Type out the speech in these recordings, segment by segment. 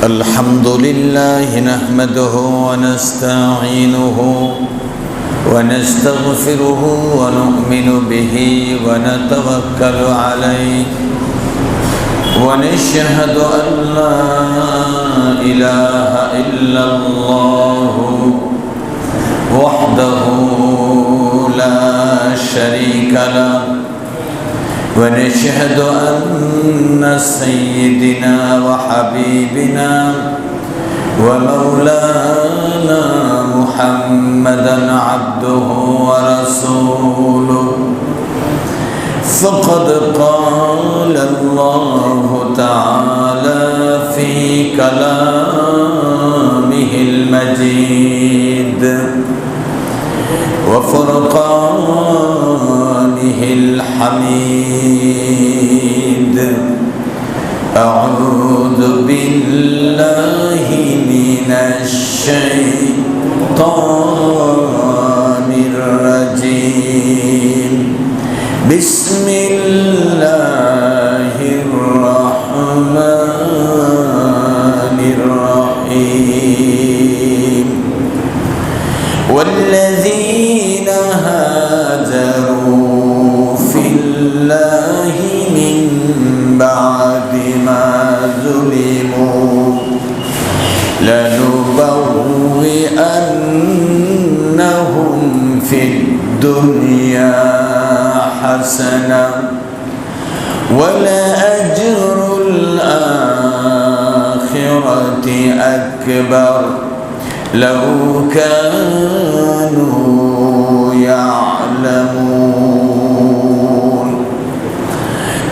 الحمد لله نحمده ونستعينه ونستغفره ونؤمن به ونتوكل عليه ونشهد أن لا إله إلا الله وحده لا شريك له ونشهد أن سيدنا وحبيبنا ومولانا محمدا عبده ورسوله فقد قال الله تعالى في كلامه المجيد وفرقانه الحميد أعوذ بالله من الشيطان الرجيم بسم الله الرحمن الرحيم والذين هاجروا في الله من بعد ما ظلموا لنبوئنهم في الدنيا حسنة ولأجر الآخرة أكبر لو كانوا يعلمون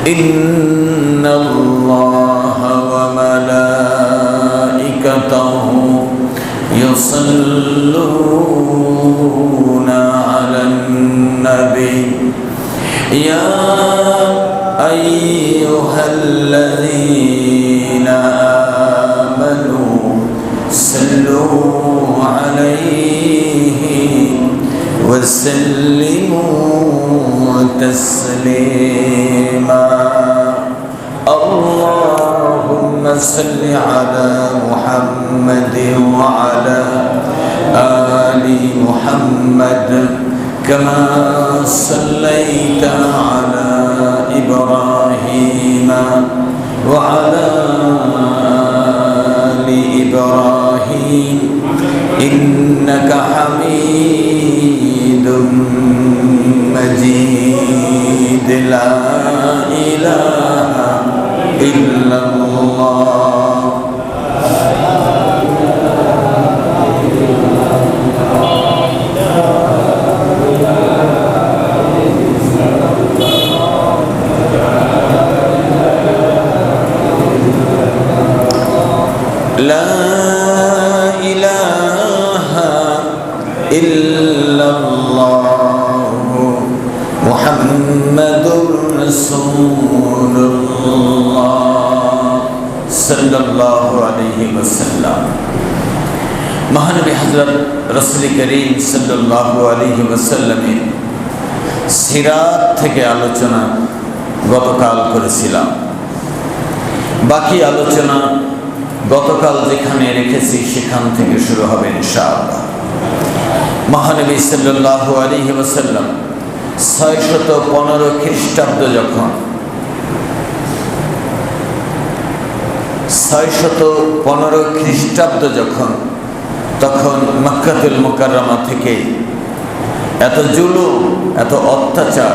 إن الله وملائكته يصلون على النبي يا أيها الذين آمنوا صلوا عليه وسلموا تسليما اللهم صل على محمد وعلى آل محمد كما صليت على إبراهيم وعلى آل إبراهيم إنك حميد مجيد لا إله إلا الله لا إله إلا الله محمد رسول الله صلى الله عليه وسلم মহানবী হযরত রাসূল করিম সাল্লাল্লাহু আলাইহি ওয়াসাল্লামের সিরাত থেকে আলোচনা গতকাল করেছিলাম। বাকি আলোচনা গতকাল যেখানে রেখেছি সেখান থেকে শুরু হবে ইনশাআল্লাহ। মহানবী সাল্লাল্লাহু আলাইহি ওয়াসাল্লাম 615 খ্রিস্টাব্দ যখন 615 খ্রিস্টাব্দ তখন মক্কাতুল মুকাররমা থেকে এত জুলুম, এত অত্যাচার,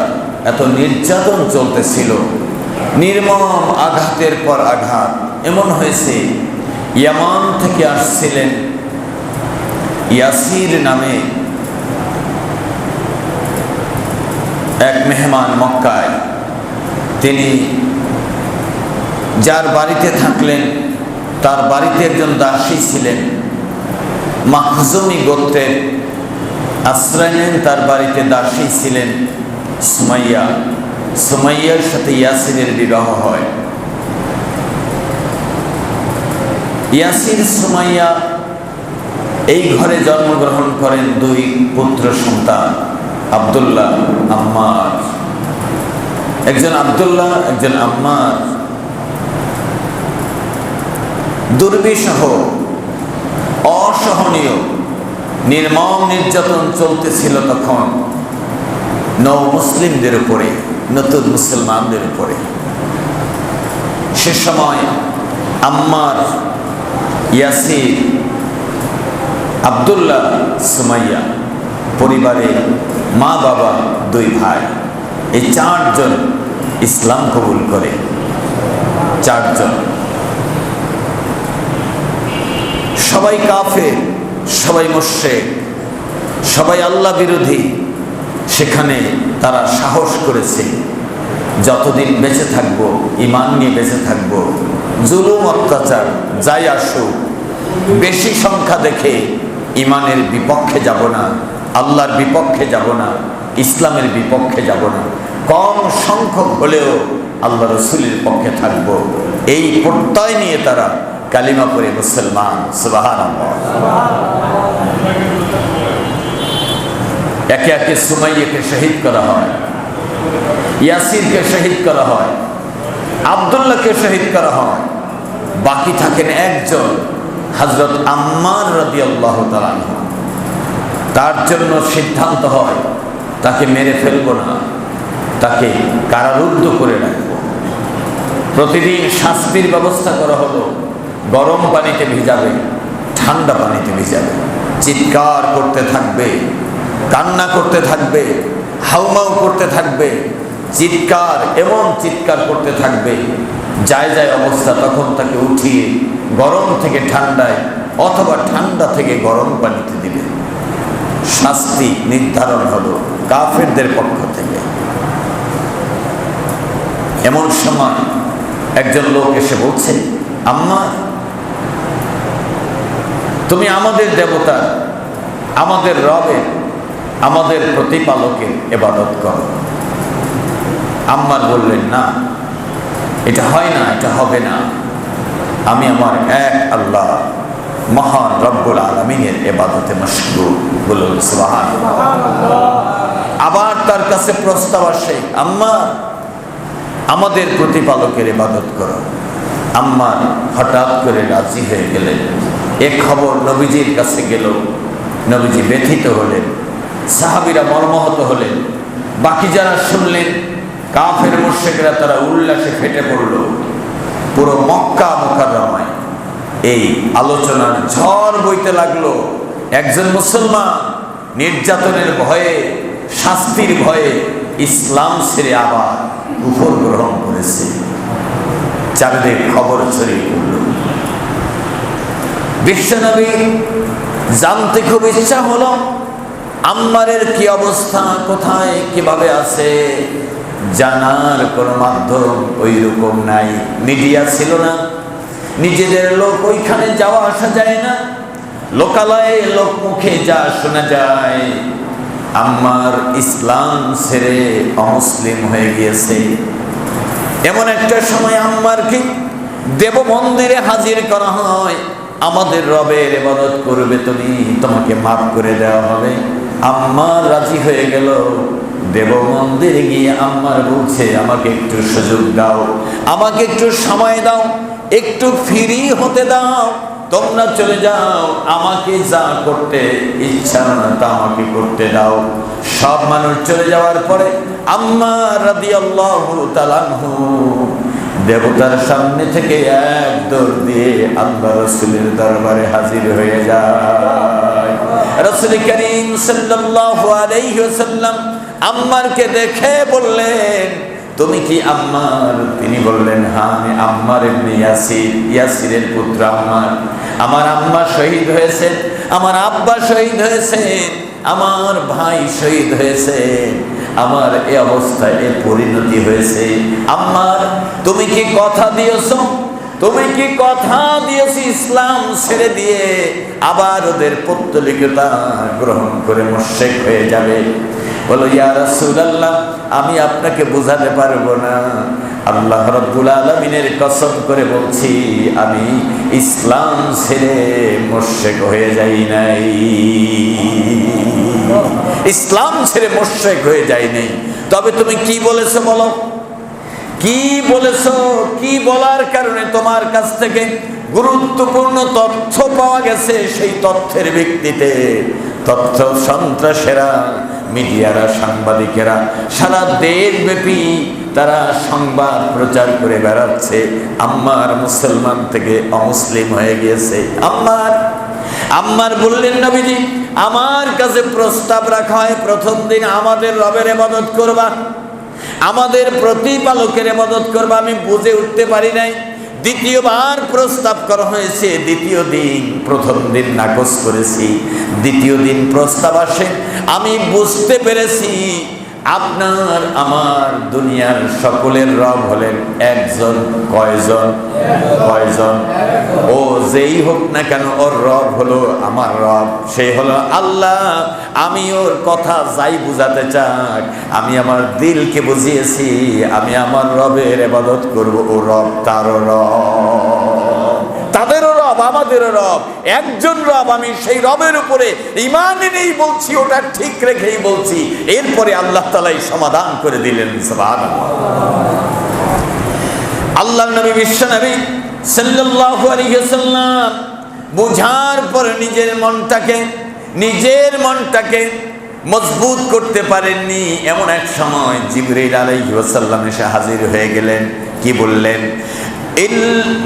এত নির্যাতন চলতেছিল, নির্মম আঘাতের পর আঘাত। এমন হয়েছে ইয়ামান থেকে আসছিলেন ইয়াসির নামে এক মেহমান মক্কায়। তিনি যার বাড়িতে থাকলেন তার বাড়িতে একজন দাসী ছিলেন, মাখজুমি গোত্রের, আশ্রয় নেন। তার বাড়িতে দাসী ছিলেন সুমাইয়া। সুমাইয়ার সাথে ইয়াসিরের বিবাহ হয়। ইয়াসির সুমাইয়া এই ঘরে জন্মগ্রহণ করেন দুই পুত্র সন্তান, আব্দুল্লাহ, আম্মার। একজন আব্দুল্লাহ, একজন আম্মার। দুর্বিষহ অসহনীয় নির্মম নির্যাতন চলতেছিল তখন নও মুসলিমদের উপরে, নতুন মুসলমানদের উপরে। সে সময় আম্মার, ইয়াসির, আব্দুল্লাহ, সুমাইয়া পরিবারে মা বাবা দুই ভাই, এই চারজন ইসলাম কবুল করে। চারজন, সবাই কাফের, সবাই মুশরিক, সবাই আল্লাহ বিরোধী। সেখানে তারা সাহস করেছে যতদিন বেঁচে থাকবো ঈমান নিয়ে বেঁচে থাকবো, জুলুম অত্যাচার যাই আসুক, বেশি সংখ্যা দেখে ঈমানের বিপক্ষে যাব না, আল্লাহর বিপক্ষে যাব না, ইসলামের বিপক্ষে যাব না, কম সংখ্যক হলেও আল্লাহ রসুলের পক্ষে থাকবো, এই প্রত্যয় নিয়ে তারা কালিমা পড়ে মুসলমান। সুবহানাল্লাহ। একে একে সুমাইয়াকে শহীদ করা হয়, ইয়াসিরকে শহীদ করা হয়, আব্দুল্লাহকে শহীদ করা হয়। বাকি থাকেন একজন, হযরত আম্মার রাদিয়াল্লাহু তাআলা আনহু। তার জন্য সিদ্ধান্ত হয় তাকে মেরে ফেলবো না, তাকে কারারুদ্ধ করে রাখবো। প্রতিদিন শাস্তির ব্যবস্থা করা হলো, গরম পানিতে ভিজাবে, ঠান্ডা পানিতে ভিজাবে, চিৎকার করতে থাকবে, কান্না করতে থাকবে, হাউমাউ করতে থাকবে, চিৎকার এমন চিৎকার করতে থাকবে, যায় যায় অবস্থা তখন তাকে উঠিয়ে গরম থেকে ঠান্ডায় অথবা ঠান্ডা থেকে গরম পানিতে দিবে। শাস্তি নির্ধারণ হলো কাফেরদের পক্ষ থেকে। এমন সময় একজন লোক এসে বলছে, আম্মা তুমি আমাদের দেবতা, আমাদের রবের, আমাদের প্রতিপালকের ইবাদত করো। আম্মার বললেন, না, এটা হয় না, এটা হবে না, আমি আমার এক আল্লাহ মহান রব্বুল আলামিনের ইবাদতে মশগুল। বলুন সুবহানাল্লাহ। আবার তার কাছে প্রস্তাব আসে, আম্মা আমাদের প্রতিপালকের ইবাদত করো। আম্মা হঠাৎ করে রাজি হয়ে গেলেন। এক খবর নবীজির কাছে গেল, নবীজি ব্যথিত হলেন, সাহাবীরা মর্মাহত হলেন। বাকি যারা শুনলেন, কাফের মুশরিকরা তারা উল্লাসে ফেটে পড়ল। পুরো মক্কা মুকাররমায় এই আলোচনার ঝড় বইতে লাগলো। একজন মুসলমান নির্যাতনের ভয়ে, শাস্তির ভয়ে ইসলাম ছেড়ে আবার কুফর গ্রহণ করেছে। চারিদিকে খবর ছড়িয়ে পড়ল। বিশ্বনবী জানতে খুব ইচ্ছা হলো আম্মারের কি অবস্থা, কোথায় কিভাবে আছে। জানার কোনো মাধ্যম ওই রকম নাই, মিডিয়া ছিল না, নিজেদের লোক ওইখানে যাওয়া আসা যায় না, লোকালয়ে লোক মুখে যা শোনা যায় আম্মার ইসলাম ছেড়ে অমুসলিম হয়ে গিয়েছে। এমন একটা সময় আম্মারকে দেব মন্দিরে হাজির করা হয়। আমাদের রবের ইবাদত করবে তুমি, তোমাকে মাফ করে দেওয়া হবে। আম্মার রাজি হয়ে গেল। দেব মন্দিরে গিয়ে আম্মার বলছে, আমাকে একটু সুযোগ দাও, আমাকে একটু সময় দাও, একটু ফ্রি হতে দাও, তোমরা চলে যাও, আমাকে যা করতে ইচ্ছা না তা আমাকে করতে দাও। সব মানুষ চলে যাওয়ার পরে আম্মা রাদিয়াল্লাহু তাআলা আনহু দেবতার সামনে থেকে এক দৌড় দিয়ে আল্লাহ রাসূলের দরবারে হাজির হয়ে যায়। রাসূল করিম সাল্লাল্লাহু আলাইহি ওয়াসাল্লাম আম্মারকে দেখে বললেন, তুমি কি আম্মার? তিনি বললেন, হ্যাঁ, আমি আম্মার ইবনে ইয়াসির, ইয়াসিরের পুত্র আম্মার। আমার আম্মা শহীদ হয়েছে, আমার আব্বা শহীদ হয়েছে, আমার ভাই শহীদ হয়েছে, আমার এই অবস্থায় এই পরিণতি হয়েছে। আম্মার, তুমি কি কথা দিয়েছো? তুমি কি কথা দিয়েছো ইসলাম ছেড়ে দিয়ে আবার ওদের পৌত্তলিকতা গ্রহণ করে মুশরিক হয়ে যাবে? বলো, ইয়া রাসূলুল্লাহ, আমি আপনাকে বোঝাতে পারবো না। আল্লাহ রাব্বুল আলামিনের কসম করে বলছি, আমি ইসলাম ছেড়ে মুশরিক হয়ে যাই নাই, ইসলাম ছেড়ে মুশরিক হয়ে যাই নাই। তবে তুমি কি বলেছো বলো? কি বলেছো, কি বলার কারণে তোমার কাছ থেকে গুরুত্বপূর্ণ তথ্য পাওয়া গেছে, সেই তথ্যের ভিত্তিতে তথ্য সন্ত্রাসেরা, মিডিয়ারা, সাংবাদিকেরা সারা দেশব্যাপী তারা সংবাদ প্রচার করে বেড়াচ্ছে আম্মার মুসলমান থেকে অমুসলিম হয়ে গিয়েছে। আম্মার বললেন, নবীজি আমার কাছে প্রস্তাব রাখা হয়, প্রথম দিন আমাদের রবের ইবাদত করবা, আমাদের প্রতিপালকের ইবাদত করবা। আমি বুঝে উঠতে পারি নাই। দ্বিতীয়বার প্রস্তাব করা হয়েছে, দ্বিতীয় দিন, প্রথম দিন নাকচ করেছি, দ্বিতীয় দিন প্রস্তাব আসে, আমি বুঝতে পেরেছি আপনার আমার দুনিয়ার সকলের রব হলেন একজন। কয়জন? ও যেই হোক না কেন ওর রব হলো আমার রব, সেই হলো আল্লাহ। আমি ওর কথা যাই বুঝাতে চাই, আমি আমার দিলকে বুঝিয়েছি আমি আমার রবের ইবাদত করব। ও রব তারও রব, তাদেরও রব, আমাদেরও রব, একজন রব। আমি সেই রবের উপরে ঈমান এনেই বলছি, ওটা ঠিক রেখেই বলছি। এরপরে আল্লাহ তাআলাই সমাধান করে দিলেন। সুবহানাল্লাহ। আল্লাহর নবী, বিশ্ব নবী সাল্লাল্লাহু আলাইহি ওয়াসাল্লাম বুঝার পর নিজের মনটাকে মজবুত করতে পারেননি। এমন এক সময় জিবরাইল আলাইহিস সালাম এসে হাজির হয়ে গেলেন। কি বললেন?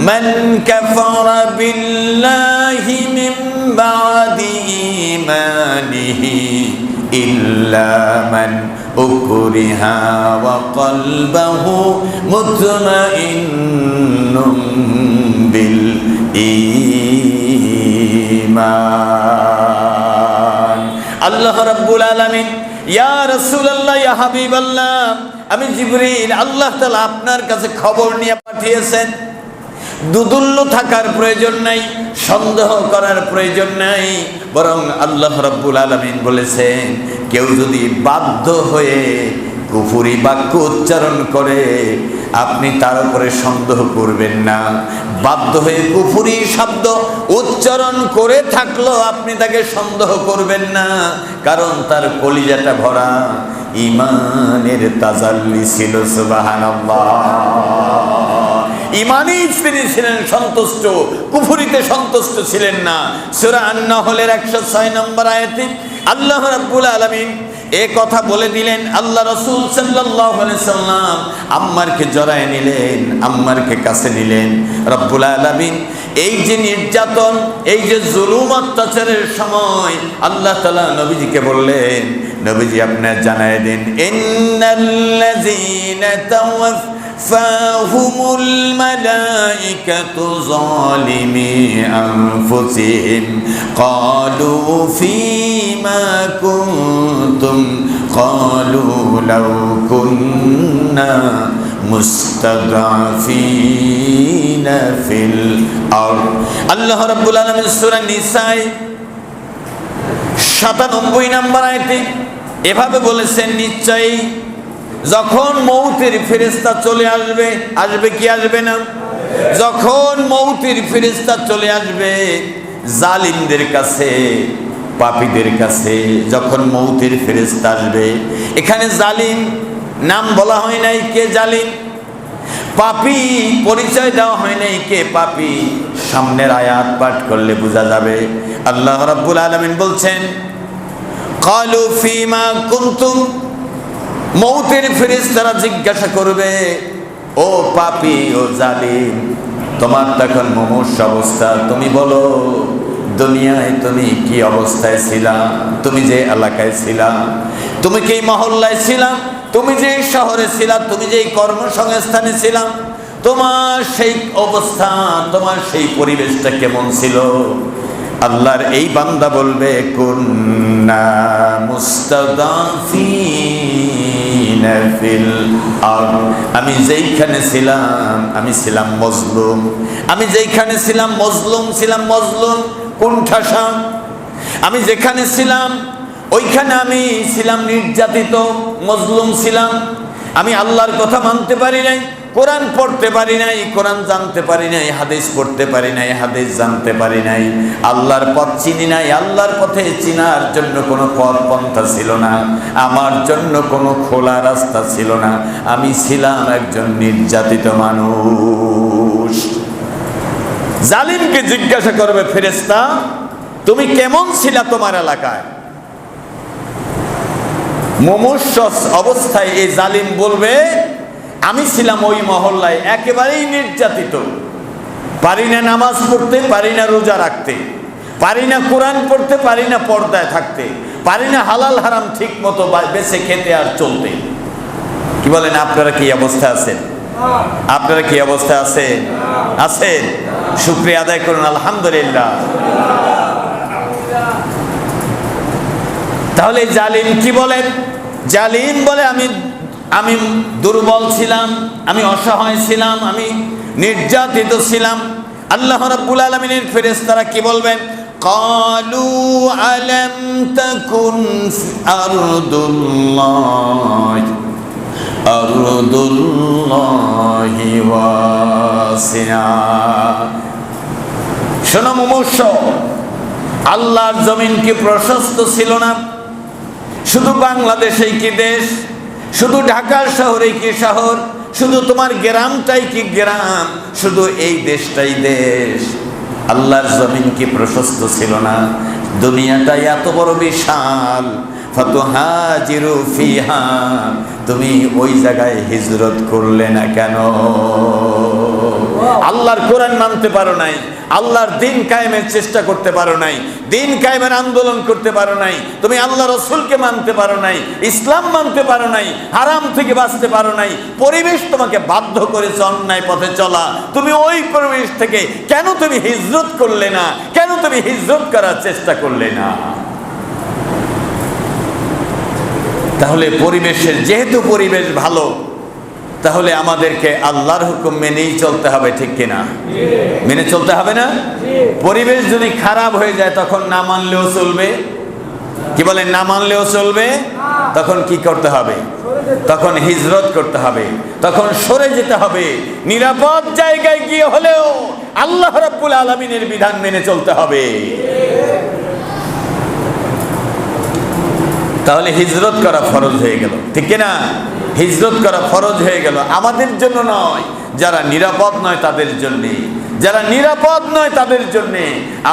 মান কাফারা বিল্লাহি মিন বাদি ঈমানিহি ইল্লা মান উকরিহা ওয়া কলবুহু মুতমাইন্নুম বিল ঈমান। আল্লাহ রাব্বুল আলামিন, ইয়া রাসূলুল্লাহ, ইয়া হাবিবাল্লাহ, আমি জিবরিল, আল্লাহ তাআলা আপনার কাছে খবর নিয়ে পাঠিয়েছেন। দুদুল্য থাকার প্রয়োজন নাই, সন্দেহ করার প্রয়োজন নাই, বরং আল্লাহ রাব্বুল আলামিন বলেছেন কেউ যদি বাধ্য হয়ে কুফরি বাক্য উচ্চারণ করে আপনি তার উপরে সন্দেহ করবেন না। বাধ্য হয়ে কুফরি শব্দ উচ্চারণ করে থাকলো আপনি তাকে সন্দেহ করবেন না, কারণ তার কলিজাটা ভরা ঈমানের তাজাল্লি ছিল। সুবহানাল্লাহ। ঈমানে তিনি ছিলেন সন্তুষ্ট, কুফরিতে সন্তুষ্ট ছিলেন না। সূরা আন-নাহলের 106 নম্বর আয়াতে আল্লাহ রাব্বুল আলামিন এই কথা বলে দিলেন। আল্লাহ রাসূল সাল্লাল্লাহু আলাইহি সাল্লাম আম্মারকে জড়ায় নিলেন, আম্মারকে কাছে নিলেন। রব্বুল আলামিন এই যে নির্যাতন, এই যে জুলুম অত্যাচারের সময় আল্লাহ তাআলা নবীজিকে বললেন, নবীজি আপনি জানায় দিন, ইন্নাল্লাযীনা তাওয়াফাহুমুল মালাইকাতু যালিমি আনফুসিহিম ক্বালু ফীমা কুনতুম ক্বালু লাউ কুন্না মুস্তাদআফিনা ফিল আরদ। আল্লাহ রাব্বুল আলামিন সূরা নিসা 97 নম্বর আয়াতে এভাবে বলেছেন, নিশ্চয়ই যখন মৌতের ফেরেশতা চলে আসবে, আসবে কি আসবে না? যখন মৌতের ফেরেশতা চলে আসবে জালিমদের কাছে, পাপীদের কাছে, যখন মৌতের ফেরেশতা আসবে, এখানে জালিম নাম বলা হয় নাই, কে জালিম। পাপী পরিচয় দেওয়া হয় নাই, কে পাপী। সামনের আয়াত পাঠ করলে বোঝা যাবে। আল্লাহ রাব্বুল আলামিন বলছেন, ক্বালু ফীমা কুনতুম, মৌতের ফেরেশতারা জিজ্ঞাসা করবে, ও পাপী, ও জালিম, তোমার তখন মুমূর্ষ অবস্থা, তুমি বলো দুনিয়ায় তুমি কি অবস্থায় ছিলা, তুমি যে এলাকায় ছিলা, তুমি কি মহল্লায় ছিলাম, তুমি যে শহরে ছিলা, তুমি যে কর্মসংস্থানে ছিলাম, তোমার সেই অবস্থান, তোমার সেই পরিবেশটা কেমন ছিল? আল্লাহর এই বান্দা বলবে, কুন্না মুস্তাদাফিনা ফিল আরদ, আমি যেইখানে ছিলাম আমি ছিলাম মজলুম, আমি যেইখানে ছিলাম মজলুম ছিলাম, মজলুম কুণ্ঠাসা। আমি যেখানে ছিলাম ওইখানে আমি ছিলাম নির্যাতিত, মজলুম ছিলাম। আমি আল্লাহর কথা মানতে পারি নাই, কোরআন পড়তে পারি নাই, কোরআন জানতে পারি নাই, হাদিস পড়তে পারি নাই, হাদিস জানতে পারি নাই, আল্লাহর পথ চিনি নাই, আল্লাহর পথে চিনার জন্য কোনো পথ পন্থা ছিল না, আমার জন্য কোনো খোলা রাস্তা ছিল না। আমি ছিলাম একজন নির্যাতিত মানুষ। জালিমকে জিজ্ঞাসা করবে ফেরেশতা, তুমি কেমন ছিলা তোমার এলাকায়? মুমূর্ষ অবস্থায় এই জালিম বলবে, আমি ছিলাম ওই মহল্লায় একেবারেই নির্যাতিত, পারি না নামাজ পড়তে, পারি না রোজা রাখতে, পারি না কোরআন পড়তে, পারি না পর্দায় থাকতে, পারি না হালাল হারাম ঠিক মতো বেছে খেতে আর চলতে। কি বলেন, আপনারা কি অবস্থা আছেন? আপনারা কি অবস্থা আছেন? আছেন? শুকরিয়া আদায় করুন, আলহামদুলিল্লাহ। তাহলে জালিম কি বলেন? জালিম বলে, আমি দুর্বল ছিলাম, আমি অসহায় ছিলাম, আমি নির্যাতিত ছিলাম। আল্লাহ রাব্বুল আলামিনের ফেরেশতারা কি বলবেন? ক্বালু আলাম তাকুন আরদুল্লাহি ওয়াসিআ। শোনো মুমূর্ষ, আল্লাহর জমিন কি প্রশস্ত ছিল না? শুধু বাংলাদেশেই কি দেশ? শুধু ঢাকার শহরেই কি শহর? শুধু তোমার গ্রামটাই কি গ্রাম? শুধু এই দেশটাই দেশ? আল্লাহর জমিন কি প্রশস্ত ছিল না? দুনিয়াটা এত বড় বিশাল। ফাতুহাজিরু ফিহা, তুমি ওই জায়গায় হিজরত করলে না কেন? আল্লাহর কোরআন মানতে পারো নাই, আল্লাহর দিন কায়েমের চেষ্টা করতে পারো নাই, দিন কায়েমের আন্দোলন করতে পারো নাই, তুমি আল্লাহ রসুলকে মানতে পারো নাই, ইসলাম মানতে পারো নাই, হারাম থেকে বাঁচতে পারো নাই, পরিবেশ তোমাকে বাধ্য করেছে অন্যায় পথে চলা। তুমি ওই পরিবেশ থেকে কেন তুমি হিজরত করলে না? কেন তুমি হিজরত করার চেষ্টা করলে না? তাহলে পরিবেশের, যেহেতু পরিবেশ ভালো, তাহলে আমাদেরকে আল্লাহর হুকুম মেনেই চলতে হবে, ঠিক কিনা? মেনে চলতে হবে না? পরিবেশ যদি খারাপ হয়ে যায় তখন না মানলেও চলবে। কি বলেন, না মানলেও চলবে? তখন কি করতে হবে? তখন হিজরত করতে হবে, তখন সরে যেতে হবে, নিরাপদ জায়গায় গিয়ে হলেও আল্লাহ রাব্বুল আলামিনের বিধান মেনে চলতে হবে। তাহলে হিজরত করা ফরজ হয়ে গেল, ঠিক কিনা? হিজরত করা ফরজ হয়ে গেল, আমাদের জন্য নয়, যারা নিরাপদ নয় তাদের জন্য। যারা নিরাপদ নয় তাদের জন্য।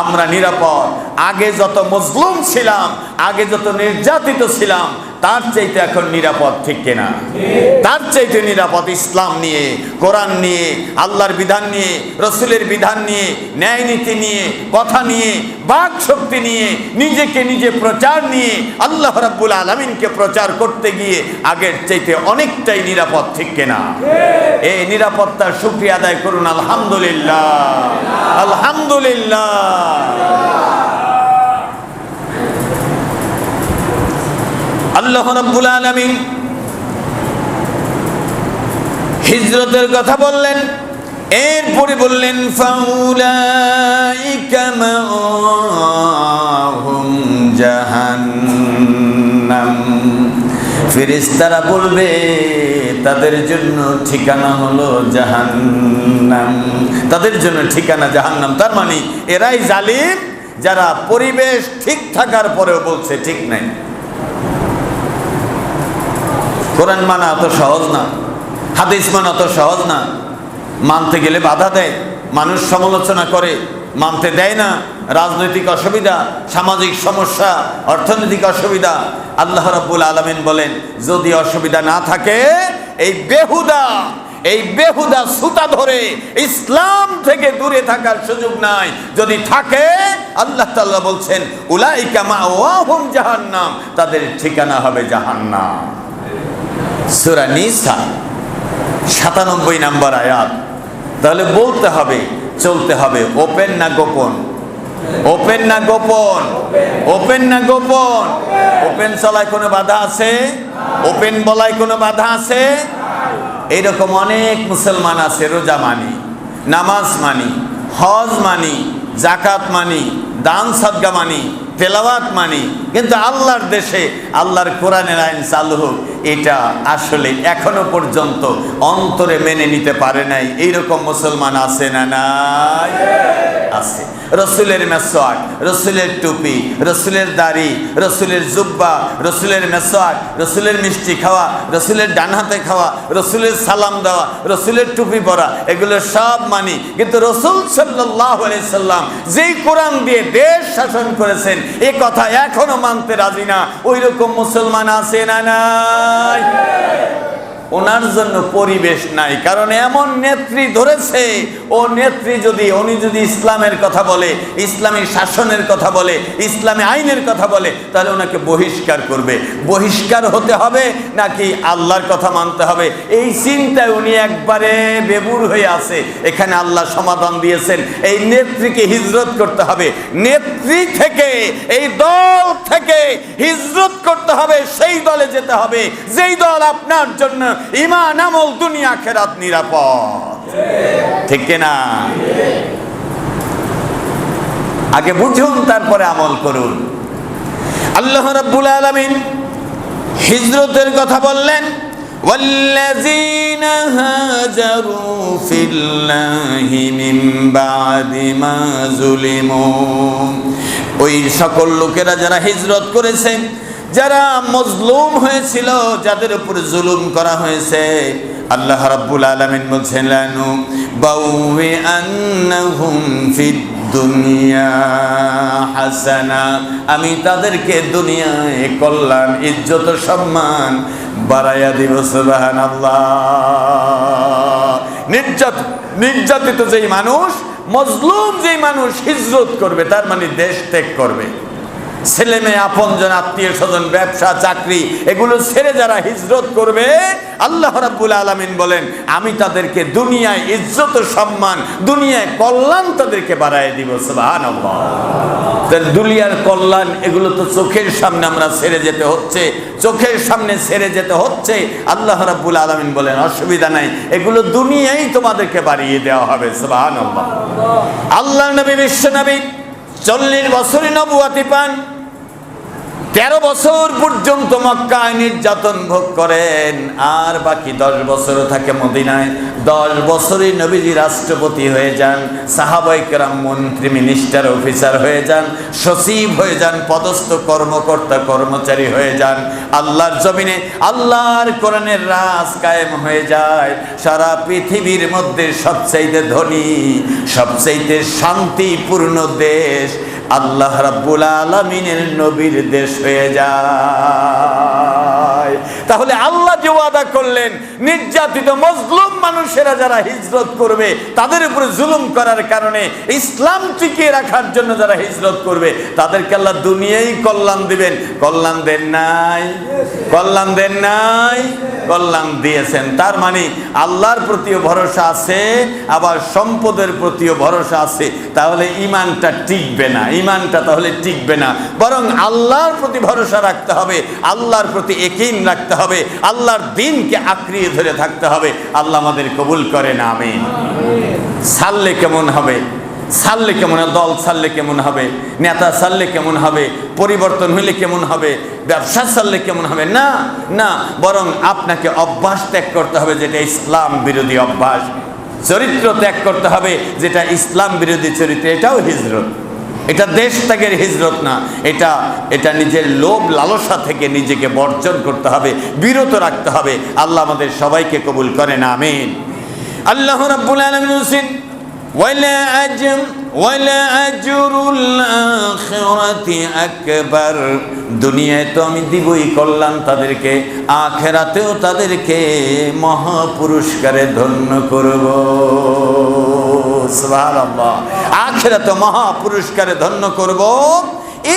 আমরা নিরাপদ। আগে যত মজলুম ছিলাম, আগে যত নির্যাতিত ছিলাম, তার চাইতে এখন নিরাপদ, ঠিক কিনা? তার চাইতে নিরাপদ ইসলাম নিয়ে, কোরআন নিয়ে, আল্লাহর বিধান নিয়ে, রসুলের বিধান নিয়ে, ন্যায় নীতি নিয়ে, কথা নিয়ে, বাক শক্তি নিয়ে, নিজেকে নিজে প্রচার নিয়ে আল্লাহ রাব্বুল আলামিনকে প্রচার করতে গিয়ে আগের চাইতে অনেকটাই নিরাপদ, ঠিক কিনা? এই নিরাপত্তার শুকরিয়া আদায় করুন, আলহামদুলিল্লাহ, আলহামদুলিল্লাহ। আল্লাহ রাব্বুল আলামিন হিজরতের কথা বললেন, এরপরে বললেন ফাউলাইকা মাআহুম জাহান্নাম। ফেরেশতারা বলবে তাদের জন্য ঠিকানা হলো জাহান্নাম, তাদের জন্য ঠিকানা জাহান্নাম। তার মানে এরাই জালিম, যারা পরিবেশ ঠিক থাকার পরেও বলছে ঠিক নাই। কোরআন মানা অত সহজ না, হাদিস মানা অত সহজ না। মানতে গেলে বাধা দেয়, মানুষ সমালোচনা করে, মানতে দেয় না। রাজনৈতিক অসুবিধা, সামাজিক সমস্যা, অর্থনৈতিক অসুবিধা। আল্লাহ রাব্বুল আলামিন বলেন, যদি অসুবিধা না থাকে, এই বেহুদা সুতা ধরে ইসলাম থেকে দূরে থাকার সুযোগ নাই। যদি থাকে, আল্লাহ তাআলা বলছেন উলাইকা মাওয়াহুম জাহান্নাম, তাদের ঠিকানা হবে জাহান্নাম। সূরা নিসা ৯৭ নম্বর আয়াত। তাহলে বলতে হবে, চলতে হবে, ওপেন না গোপন? ওপেন না গোপন? ওপেন না গোপন? ওপেন চলায় কোনো বাধা আছে? ওপেন বলায় কোনো বাধা আছে? এইরকম অনেক মুসলমান আছে, রোজা মানি, নামাজ মানি, হজ মানি, জাকাত মানি, দান সাদকা মানি, তেলাওয়াত মানি, কিন্তু আল্লাহর দেশে আল্লাহর কোরআনের আইন চালু হোক এটা আসলে এখনো পর্যন্ত অন্তরে মেনে নিতে পারে নাই। এইরকম মুসলমান আছে না নাই? আছে। রসুলের মেসওয়াক, রসুলের টুপি, রসুলের দাড়ি, রসুলের জুব্বা, রসুলের মেসওয়াক, রসুলের মিষ্টি খাওয়া, রসুলের ডান হাতে খাওয়া, রসুলের সালাম দেওয়া, রসুলের টুপি পরা, এগুলো সব মানি। কিন্তু রসুল সাল্লাল্লাহু আলাইহি সাল্লাম যেই কোরআন দিয়ে দেশ শাসন করেছেন এ কথা এখনো মানতে রাজি না। ওই রকম মুসলমান আছে না নাই? ওনার জন্য পরিবেশ নাই, কারণ এমন নেত্রী ধরেছে, ও নেত্রী উনি যদি ইসলামের কথা বলে, ইসলামী শাসনের কথা বলে, ইসলামী আইনের কথা বলে, তাহলে ওনাকে বহিষ্কার করবে। বহিষ্কার হতে হবে নাকি আল্লাহর কথা মানতে হবে, এই চিন্তায় উনি একবারে বেবুর হয়ে আছে। এখানে আল্লাহ সমাধান দিয়েছেন, এই নেত্রীকে হিজরত করতে হবে। নেত্রী থেকে, এই দল থেকে হিজরত করতে হবে, সেই দলে যেতে হবে যেই দল আপনার জন্য ঈমান, আমল, দুনিয়া আখিরাত নিরাপদ। ঠিক না? আগে বুঝুন, তারপরে আমল করুন। আল্লাহ রাব্বুল আলামিন হিজরতের কথা বললেন, ওয়াল্লাযীনা হাজারু ফিল্লাহি মিন বা'দি মা যুলিমু, ওই সকল লোকেরা যারা হিজরত করেছে, যারা মজলুম হয়েছিল, যাদের উপর জুলুম করা হয়েছে, আল্লাহ রাব্বুল আলামিন বলছেন, লানু বাউই আন্নাহুম ফিদ দুনিয়া হাসানা, আমি তাদেরকে দুনিয়ায় কল্যাণ, ইজ্জত, সম্মান বাড়াইয়া দিব। সুবহানাল্লাহ। নির্যাতিত যেই মানুষ, মজলুম যেই মানুষ হিজরত করবে, তার মানে দেশ ত্যাগ করবে, ছেলে মেয়ে, আপনজন, আত্মীয় স্বজন, ব্যবসা, চাকরি, এগুলো ছেড়ে যারা হিজরত করবে, আল্লাহ রাব্বুল আলামিন বলেন আমি তাদেরকে দুনিয়ায় ইজ্জত, সম্মান, দুনিয়ায় কল্যাণ তাদেরকে বাড়ায় দিব। সুবহানাল্লাহ। দুনিয়ার কল্যাণ এগুলো তো চোখের সামনে আমরা ছেড়ে যেতে হচ্ছে, চোখের সামনে ছেড়ে যেতে হচ্ছে। আল্লাহ রাব্বুল আলামিন বলেন অসুবিধা নাই, এগুলো দুনিয়ায় তোমাদেরকে বাড়িয়ে দেওয়া হবে। সুবহানাল্লাহ। আল্লাহ নবী, বিশ্ব নবী 40 বছরই নবুয়তি পান, 13 বছর পর্যন্ত মক্কায় নির্যাতন ভোগ করেন, আর বাকি 10 বছর থাকে মদিনায়। 10 বছরই নবীজি রাষ্ট্রপতি হয়ে যান, সাহাবায়ে কেরাম মন্ত্রী, মিনিস্টার, অফিসার হয়ে যান, সচিব হয়ে যান, পদস্থ কর্মকর্তা, কর্মচারী হয়ে যান। আল্লাহর জমিনে আল্লাহর কোরআনের রাজ কায়েম হয়ে যায়। সারা পৃথিবীর মধ্যে সবচাইতে ধনী, সবচাইতে শান্তিপূর্ণ দেশ আল্লাহ রাব্বুল আলামিনের নবীর দেশ হয়ে যায়। তাহলে আল্লাহ যে ওয়াদা করলেন, নির্যাতিত মজলুম মানুষেরা যারা হিজরত করবে, তাদের উপরে জুলুম করার কারণে ইসলাম টিকিয়ে রাখার জন্য যারা হিজরত করবে, তাদেরকে আল্লাহ দুনিয়ায় কল্যাণ দিবেন। কল্যাণ দেন নাই? কল্যাণ দেন নাই? কল্যাণ দিয়েছেন। তার মানে আল্লাহর প্রতিও ভরসা আছে, আবার সম্পদের প্রতিও ভরসা আছে। তাহলে ঈমানটা টিকবে না, ঈমানটা তাহলে টিকবে না। বরং আল্লাহর প্রতি ভরসা রাখতে হবে, আল্লাহর প্রতি ইয়াকিন রাখতে হবে, আল্লাহর দ্বীনকে আঁকড়িয়ে ধরে থাকতে হবে। আল্লাহ আমাদের কবুল করেন, আমিন। ছাড়লে কেমন হবে? ছাড়লে কেমন হবে? দল ছাড়লে কেমন হবে? নেতা ছাড়লে কেমন হবে? পরিবর্তন হইলে কেমন হবে? ব্যবসা ছাড়লে কেমন হবে? না না, বরং আপনাকে অভ্যাস ত্যাগ করতে হবে যেটা ইসলাম বিরোধী অভ্যাস, চরিত্র ত্যাগ করতে হবে যেটা ইসলাম বিরোধী চরিত্র। এটাও হিজরত, এটা দেশ ত্যাগের হিজরত না, এটা নিজের লোভ লালসা থেকে নিজেকে বর্জন করতে হবে, বিরত রাখতে হবে। আল্লাহ আমাদের সবাইকে কবুল করেন, আমিন। আল্লাহ রাব্বুল আলামিন বলেন, ওয়ালা আজরুল আখিরাতি আকবার, দুনিয়ায় তো আমি দিবই কল্যাণ তাদেরকে, আখিরাতেও তাদেরকে মহা পুরস্কারে ধন্য করব। সুবহানাল্লাহ। আখিরাতে মহা পুরস্কারে ধন্য করব।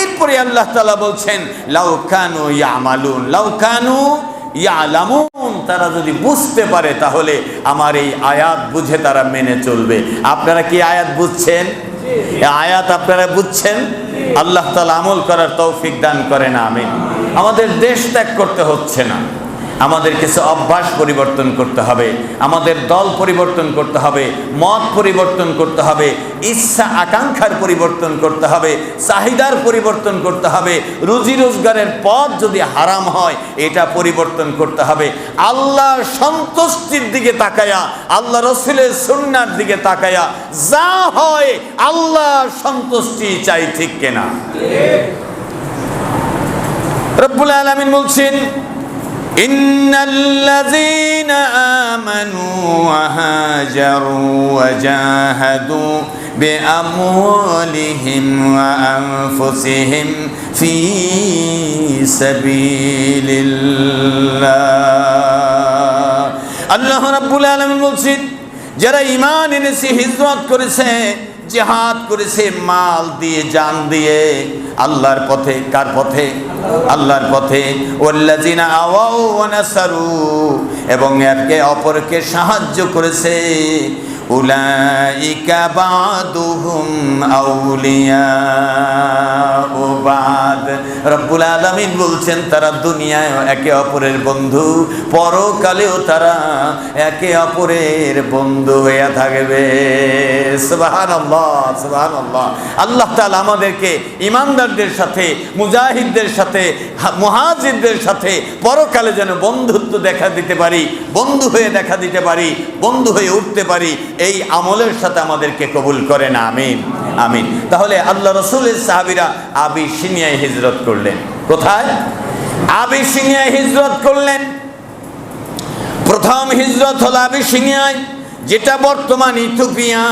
এরপরে আল্লাহ তাআলা বলছেন, লাউ কানু ইয়ামালুন, লাউ কানু ইয়ালামুন, তারা যদি বুঝতে পারে তাহলে আমার এই আয়াত বুঝে তারা মেনে চলবে। আপনারা কি আয়াত বুঝছেন? আয়াত আপনারা বুঝছেন? আল্লাহ তাআলা আমল করার তৌফিক দান করেন, আমিন। আমাদের দেশ ত্যাগ করতে হচ্ছে না, আমাদের কিছু অভ্যাস পরিবর্তন করতে হবে, আমাদের দল পরিবর্তন করতে হবে, মত পরিবর্তন করতে হবে, ইচ্ছা আকাঙ্ক্ষার পরিবর্তন করতে হবে, চাহিদার পরিবর্তন করতে হবে। রুজি রোজগারের পথ যদি হারাম হয় এটা পরিবর্তন করতে হবে। আল্লাহর সন্তুষ্টির দিকে তাকায়া, আল্লাহ রসুলের সুন্নাহর দিকে তাকায়া যা হয় আল্লাহর সন্তুষ্টি চাই, ঠিক কিনা? রব্বুল আলামিন বলছেন, ইন্নাল্লাযীনা আমানু ওয়া হাজারু ওয়া জাহাদু বিআমওয়ালিহিম ওয়া আনফুসিহিম ফী সাবিলিল্লাহ। আল্লাহ রাব্বুল আলামিন বলছেন, যারা ঈমান এনেছে, হিজরত করেছে, জিহাদ করেছে, মাল দিয়ে, জান দিয়ে আল্লাহর পথে। কার পথে? আল্লাহর পথে। ওয়াল্লাযিনা আওয়াউ ওয়া নাসারু, এবং একে অপরকে সাহায্য করেছে। উলাইকা বাদুহুম আউলিয়াউ বাদ। রব্বুল আলামিন বলছেন, তারা দুনিয়ায় একে অপরের বন্ধু, পরকালেও তারা একে অপরের বন্ধু হয়ে থাকবে। সুবহানাল্লাহ, সুবহানাল্লাহ। আল্লাহ তাআলা আমাদেরকে ঈমানদারদের সাথে, মুজাহিদদের সাথে, মুহাজিরদের সাথে পরকালে যেন বন্ধুত্ব দেখা দিতে পারি, বন্ধু হয়ে দেখা দিতে পারি, বন্ধু হয়ে উঠতে পারি। এই আমলের সাথে আমাদেরকে কবুল করেন, আমিন, আমিন। তাহলে আল্লাহ রসুলের সাহাবীরা আবিসিনিয়ায় হিজরত করলেন। কোথায়? আবিসিনিয়ায় হিজরত করলেন। প্রথম হিজরত হলো আবিসিনিয়ায়, যেটা বর্তমান ইথিওপিয়া।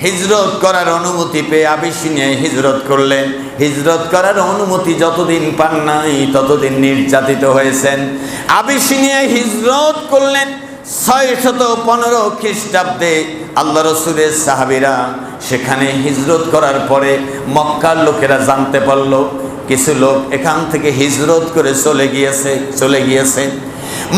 হিজরত করার অনুমতি পেয়ে আবিসিনিয়ায় হিজরত করলেন। হিজরত করার অনুমতি যতদিন পান নাই ততদিন নির্যাতিত হয়েছেন। আবিসিনিয়ায় হিজরত করলেন 615 খ্রিস্টাব্দে। আল্লাহ রসুলের সাহাবীরা সেখানে হিজরত করার পরে মক্কার লোকেরা জানতে পারল কিছু লোক এখান থেকে হিজরত করে চলে গিয়েছে।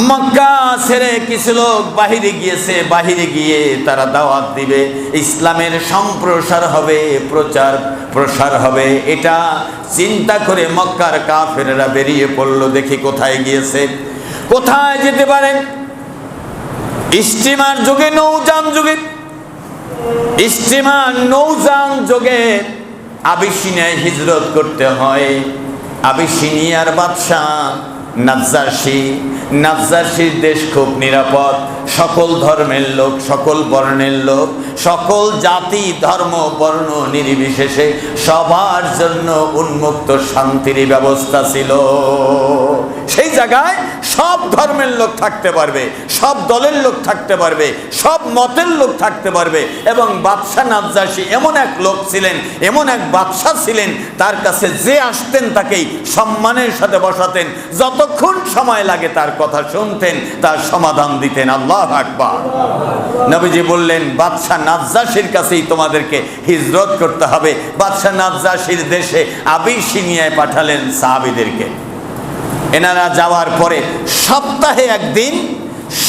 মক্কা ছেড়ে কিছু লোক বাহিরে গিয়েছে। বাহিরে গিয়ে তারা দাওয়াত দিবে, ইসলামের সম্প্রসার হবে, প্রচার প্রসার হবে। এটা চিন্তা করে মক্কার কাফেররা বেরিয়ে পড়লো। দেখি কোথায় গিয়েছে, কোথায় যেতে পারে। স্টিমার যুগে, নৌযান যুগে, স্টিমার নৌযান যুগে আবিসিনিয়ায় হিজরত করতে হয়। আবিসিনিয়ার বাদশাহ নাজ্জাশির দেশ খুব নিরাপদ। সকল ধর্মের লোক, সকল বর্ণের লোক, সকল জাতি, ধর্ম, বর্ণ নির্বিশেষে সবার জন্য উন্মুক্ত শান্তির ব্যবস্থা ছিল। সেই জায়গায় সব ধর্মের লোক থাকতে পারবে, সব দলের লোক থাকতে পারবে, সব মতের লোক থাকতে পারবে। এবং বাদশাহ নাজ্জাশী এমন এক লোক ছিলেন, এমন এক বাদশাহ ছিলেন, তার কাছে যে আসতেন তাকেই সম্মানের সাথে বসাতেন, যতক্ষণ সময় লাগে তার কথা শুনতেন, তার সমাধান দিতেন। আল্লাহু আকবার। নবীজি বললেন, বাদশাহ নাজ্জাশীর কাছেই তোমাদেরকে হিজরত করতে হবে। বাদশাহ নাজ্জাশীর দেশে আবিসিনিয়ায় পাঠালেন সাহাবীদেরকে। এনারা যাওয়ার পরে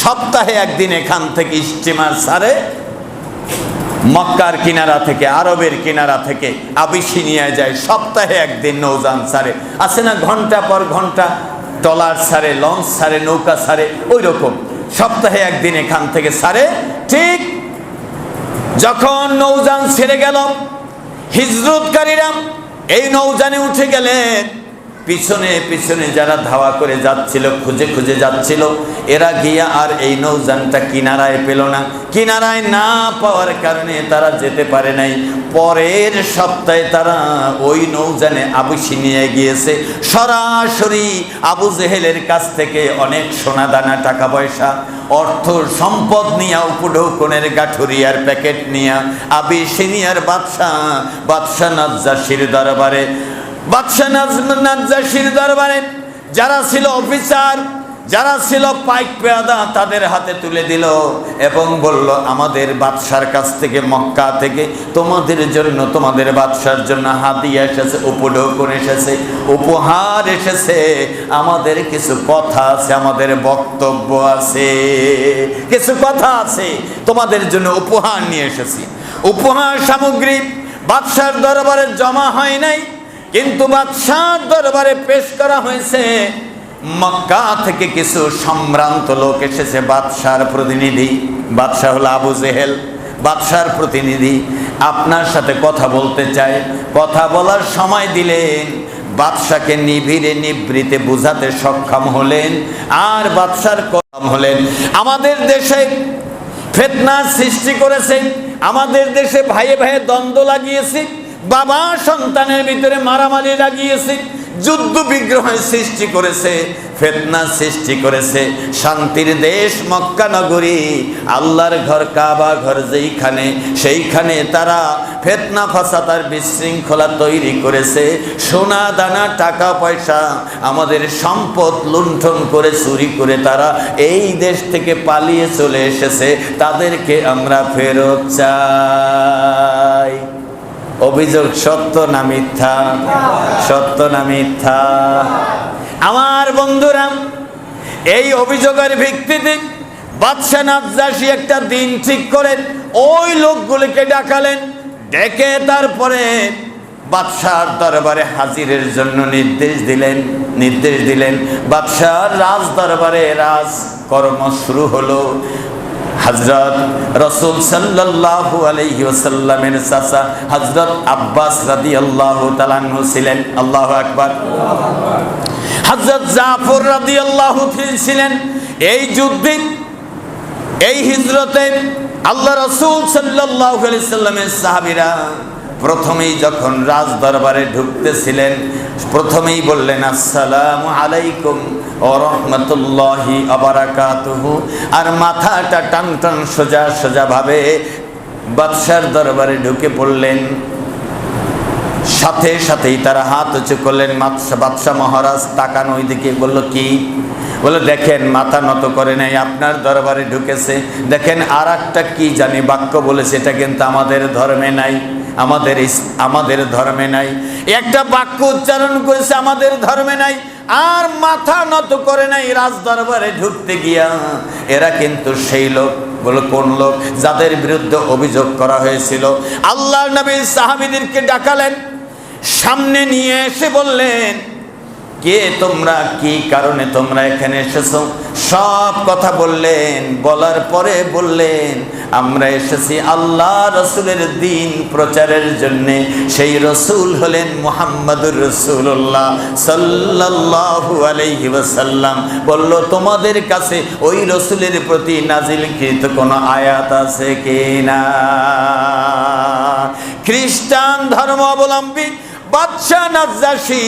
সপ্তাহে একদিন এখান থেকে স্টিমার ছাড়ে, মক্কার কিনারা থেকে, আরবের কিনারা থেকে আবিসিনিয়ায় যায়। সপ্তাহে একদিন নৌযান ছাড়ে। আছে না ঘন্টা পর ঘন্টা ট্রলার ছাড়ে, লঞ্চ ছাড়ে, নৌকা ছাড়ে, ওই রকম সপ্তাহে একদিন এখান থেকে ছাড়ে। ঠিক যখন নৌযান ছেড়ে গেল, হিজরতকারীরা এই নৌযানে উঠে গেলেন। পিছনে পিছনে যারা ধাওয়া করে যাচ্ছিল, খুঁজে খুঁজে যাচ্ছিল, এরা গিয়া আর এই নৌযানটা কিনারায় পেল না। কিনারায় না পাওয়ার কারণে তারা যেতে পারে নাই। পরের সপ্তাহে তারা ওই নৌযানে আবিসিনিয়ায় গিয়েছে। সরাসরি আবু জেহেলের কাছ থেকে অনেক সোনা দানা, টাকা পয়সা, অর্থ সম্পদ নিয়ে, উপঢৌকনের গাঠুরিয়ার প্যাকেট নিয়ে আবিসিনিয়ার বাদশাহ নাজ্জাশীর দরবারে যারা ছিল অফিসার, যারা ছিল পাইক পেয়াদা, তাদের হাতে তুলে দিল এবং বলল, আমাদের বাদশার কাছ থেকে, মক্কা থেকে তোমাদের জন্য, তোমাদের বাদশার জন্য হাদিয়া এসেছে, উপঢৌকন এসেছে, উপহার এসেছে। আমাদের কিছু কথা আছে, আমাদের বক্তব্য আছে, কিছু কথা আছে, তোমাদের জন্য উপহার নিয়ে এসেছি। উপহার সামগ্রী বাদশার দরবারে জমা হয় নাই, কিন্তু বাদশার দরবারে পেশ করা হয়েছে। মক্কা থেকে কিছু সম্ভ্রান্ত লোক এসেছে, বাদশার প্রতিনিধি। বাদশাহ হলো আবু জেহেল, বাদশার প্রতিনিধি আপনার সাথে কথা বলতে চায়। কথা বলার সময় দিলেন, বাদশাকে নিভিড়ে নিবৃতে বুঝাতে সক্ষম হলেন, আর বাদশার কম হলেন। আমাদের দেশে ফিতনা সৃষ্টি করেছে, আমাদের দেশে ভাইয়ে ভাইয়ে দ্বন্দ্ব লাগিয়েছে, বাবা সন্তানের ভিতরে মারামারি লাগিয়েছে, যুদ্ধ বিগ্রহের সৃষ্টি করেছে, ফিতনা সৃষ্টি করেছে। শান্তির দেশ মক্কা নগরী, আল্লাহর ঘর কাবা ঘর যেইখানে, সেইখানে তারা ফিতনা ফাসাদ আর বিশৃঙ্খলা তৈরি করেছে। সোনা দানা টাকা পয়সা আমাদের সম্পদ লুণ্ঠন করে চুরি করে তারা এই দেশ থেকে পালিয়ে চলে এসেছে। তাদেরকে আমরা ফেরত চাই। অভিযোগ সত্য না মিথ্যা? সত্য না মিথ্যা? আমার বন্ধুরা, এই অভিযোগের ভিত্তিতে বাদশা নাজ্জাশী একটা দিন ঠিক করেন, ওই লোকগুলিকে ডাকালেন, ডেকে তারপরে বাদশার দরবারে হাজিরের জন্য নির্দেশ দিলেন। বাদশার রাজ দরবারে রাজ কর্ম শুরু হলো। হযরত রাসূল সাল্লাল্লাহু আলাইহি ওয়াসাল্লামের চাচা হযরত আব্বাস রাদিয়াল্লাহু তাআলা আনহু ছিলেন। আল্লাহু আকবার। হযরত জাফর রাদিয়াল্লাহু ছিলেন এই যুদ্ধে, এই হিজরতে। আল্লাহ রাসূল সাল্লাল্লাহু আলাইহি সাল্লামের সাহাবীরা প্রথমেই যখন রাজ দরবারে ঢুকতেছিলেন, প্রথমেই বললেন আসসালামু আলাইকুম ওয়া রাহমাতুল্লাহি ওয়া বারাকাতুহু, আর মাথাটা টান টান সোজা সোজা ভাবে বাদশার দরবারে ঢুকে পড়লেন। সাথে সাথেই তারা হাত উঁচু করলেন। বাদশা মহারাজ তাকান ওইদিকে, বলল কি? বলে দেখেন মাথা নত করে নাই, আপনার দরবারে ঢুকেছে। দেখেন আর একটা কি জানি বাক্য বলেছে, এটা কিন্তু আমাদের ধর্মে নাই, আমাদের ধর্মে নাই। একটা বাক্য উচ্চারণ করেছে আমাদের ধর্মে নাই, আর মাথা নত করে নাই রাজ দরবারে ঢুকতে গিয়া। এরা কিন্তু সেই লোক। বলে কোন লোক? যাদের বিরুদ্ধে অভিযোগ করা হয়েছিল। আল্লাহর নবী সাহাবীদেরকে ডাকালেন, সামনে নিয়ে এসে বললেন, কে তোমরা, কি কারণে তোমরা এখানে এসেছো? সব কথা বললেন। বলার পরে বললেন, আমরা এসেছি আল্লাহ রসুলের দিন প্রচারের জন্য। সেই রসুল হলেন মুহাম্মদুর রাসূলুল্লাহ সাল্লাল্লাহু আলাইহি ওয়াসাল্লাম। বলল, তোমাদের কাছে ওই রসুলের প্রতি নাজিলকৃত কোনো আয়াত আছে কিনা? খ্রিস্টান ধর্মাবলম্বী বাদশা নাজ্জাশী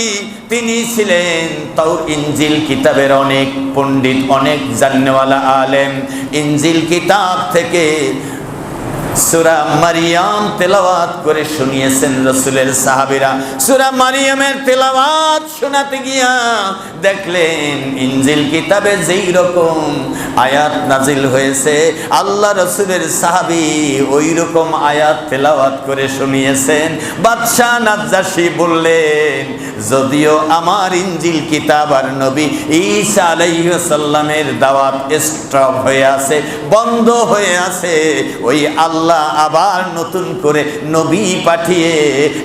তিনি ছিলেন তাও ইনজিল কিতাবের অনেক পণ্ডিত, অনেক জাননেওয়ালা আলেম। ইনজিল কিতাব থেকে সূরা মারিয়াম তেলাওয়াত করে শুনিয়েছেন রাসূলের সাহাবীরা। সূরা মারিয়ামের তেলাওয়াত শোনাতে গিয়া দেখলেন ইনজিল কিতাবে যেই রকম আয়াত নাজিল হয়েছে, আল্লাহ রাসূলের সাহাবী ওই রকম আয়াত তেলাওয়াত করে শুনিয়েছেন। বাদশা নাজ্জাশী বললেন, যদিও আমার ইনজিল কিতাব আর নবী ঈসা আলাইহিস সালামের দাওয়াত স্টপ হয়ে আছে, বন্ধ হয়ে আছে, ওই আল্লাহ আবার নতুন করে নবী পাঠিয়ে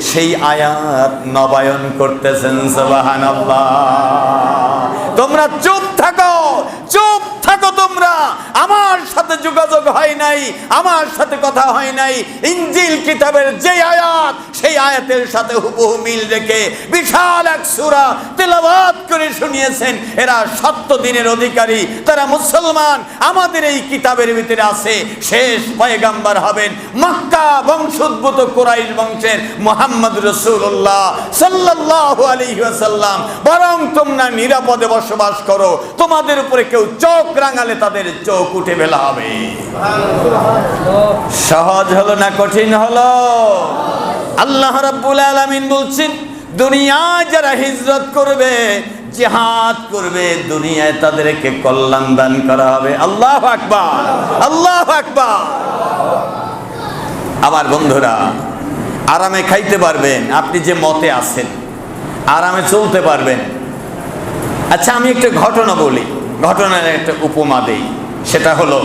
সেই আয়াত নবায়ন করতেছেন। সুবহানাল্লাহ। তোমরা চুপ থাকো, চুপ থাকো তোমরা। আমার সাথে যোগাযোগ হয় নাই, আমার সাথে কথা হয় নাই। ইনজিল কিতাবের যে আয়াত, সেই আয়াতের সাথে হুবহু মিল রেখে বিশাল এক সূরা তেলাওয়াত করে শুনিয়েছেন। এরা সত্য দিনের অধিকারী, তারা মুসলমান। আমাদের এই কিতাবের ভিতরে আছে শেষ পয়গাম্বার হবেন মক্কা বংশোদ্ভূত কুরাইশ বংশের মুহাম্মদ রাসূলুল্লাহ সাল্লাল্লাহু আলাইহি ওয়াসাল্লাম। বরং তোমরা নিরাপদে বসবাস করো, তোমাদের উপরে কেউ চোখ রাঙালে তাদের চোখ উঠে ফেলা হবে। সহজ হলো না কঠিন হলো? আল্লাহ রাব্বুল আলামিন বলছেন, দুনিয়ায় যারা হিজরত করবে, জিহাদ করবে, দুনিয়ায় তাদেরকে কল্যাণ দান করা হবে। আল্লাহু আকবার, আল্লাহু আকবার। আমার বন্ধুরা, আরামে খাইতে পারবেন, আপনি যে মতে আছেন আরামে চলতে পারবেন। আচ্ছা, আমি একটা ঘটনা বলি, ঘটনার একটা উপমা দেই। সেটা হলো,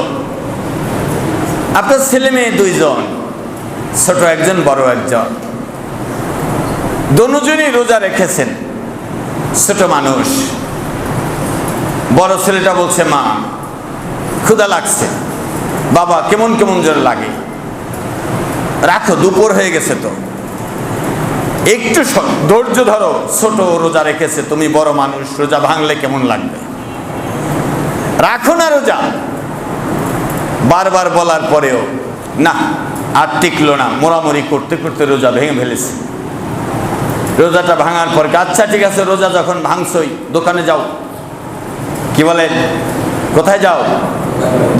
আপনার ছেলে মেয়ে দুইজন, ছোট একজন বড় একজন, দুজনই রোজা রেখেছেন, ছোট মানুষ। বড় ছেলেটা বলছে, মা ক্ষুধা লাগছে। বাবা কেমন কেমন যেন লাগে, রাখো দুপুর হয়ে গেছে তো, একটু ধৈর্য ধরো, ছোট রোজা রেখেছে, তুমি বড় মানুষ, রোজা ভাঙলে কেমন লাগবে, রাখো না রোজা। বারবার বলার পরেও না, আর টিকলো না, মোড়ামুড়ি করতে করতে রোজা ভেঙে ফেলেছে। রোজাটা ভাঙার পর আচ্ছা ঠিক আছে, রোজা যখন ভাঙছই দোকানে যাও। কি বলেন, কোথায় যাও?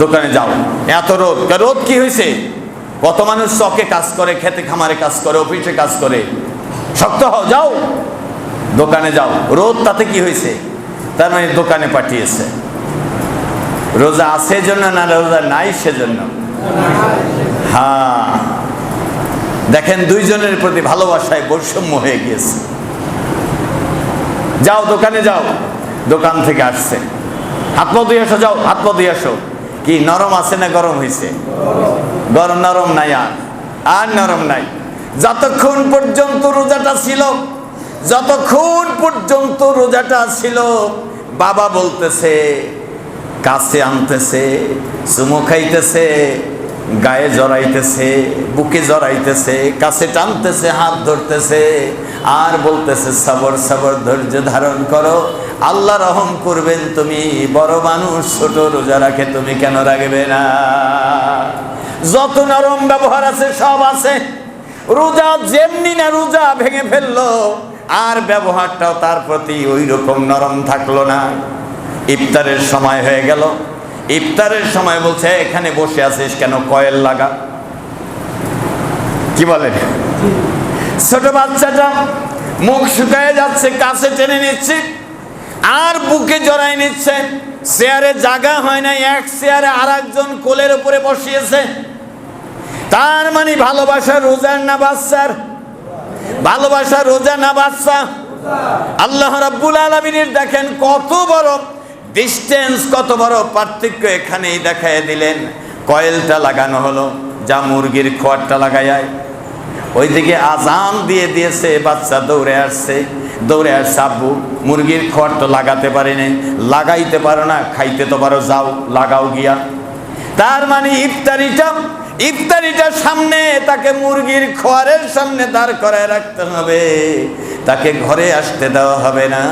দোকানে যাও। এত রোদ, রোদ কি হয়েছে? কত মানুষ চকে কাজ করে, খেতে খামারে কাজ করে, অফিসে কাজ করে, শক্ত হও, যাও দোকানে যাও। রোদ তাতে কি হয়েছে? তার মানে দোকানে পাঠিয়েছে। রোজা আছে জন্য না রোজা নাই সেজন্য? হ্যাঁ, দেখেন দুইজনের প্রতি ভালোবাসায় বৈষম্য হয়ে গিয়েছে। যাও দোকানে যাও, দোকান থেকে আসছে, হাত পা ধুয়ে আসো, যাও হাত পা ধুয়ে আসো। কি নরম আছে না গরম হয়েছে? গরম, নরম নাই, আর নরম নাই। যতক্ষণ পর্যন্ত রোজাটা ছিল, যতক্ষণ পর্যন্ত রোজাটা ছিল, বাবা বলতেছে, কাছে আনতেছে, চুমো খাইতেছে, গায়ে জড়াইতেছে, বুকে জড়াইতেছে, কাছে টানতেছে, হাত ধরতেছে, আর বলতেছে সবর সবর, ধৈর্য ধারণ করো, আল্লাহ রহম করবেন, তুমি বড় মানুষ, ছোট রোজা রাখে তুমি কেন রাখবে না? যত নরম ব্যবহার আছে সব আছে। রোজা যেমনি না রোজা ভেঙে ফেললো, আর ব্যবহারটাও তার প্রতি ওই রকম নরম থাকলো না। ইফতারের সময় হয়ে গেল, ইফতারের সময় বলছে, এখানে বসে আছিস কেন, কয়েল লাগা। কি বলেন? ছোট বাচ্চাটা মুখ শুকায় যাচ্ছে, কাছে টেনে নিচ্ছে, আর বুকে জড়াই নিচ্ছে। চেয়ারে জায়গা হয় না, এক চেয়ারে আর একজন কোলের উপরে বসিয়েছে। তার মানে ভালোবাসা রোজার না বাচ্চার? ভালোবাসা রোজা না বাচ্চা? আল্লাহ রাব্বুল আলামিনের দেখেন কত বড় ডিস্টেন্স, কত বড় পার্থক্য এখানেই দেখায় দিলেন। কয়েলটা লাগানো হলো, যা মুরগির খোয়ারটা লাগায়। ওইদিকে আজান দিয়ে দিয়েছে, বাচ্চা দৌড়ে আসছে, দৌড়ে আসছে, আব্বু মুরগির খোয়ার তো লাগাতে পারি নাই। লাগাইতে পারো না, খাইতে তো পারো, যাও লাগাও গিয়া। তার মানে ইফতারিটা সামনে, তাকে মুরগির খোয়ারের সামনে দাঁড় করায় রাখতে হবে, তাকে ঘরে আসতে দেওয়া হবে না।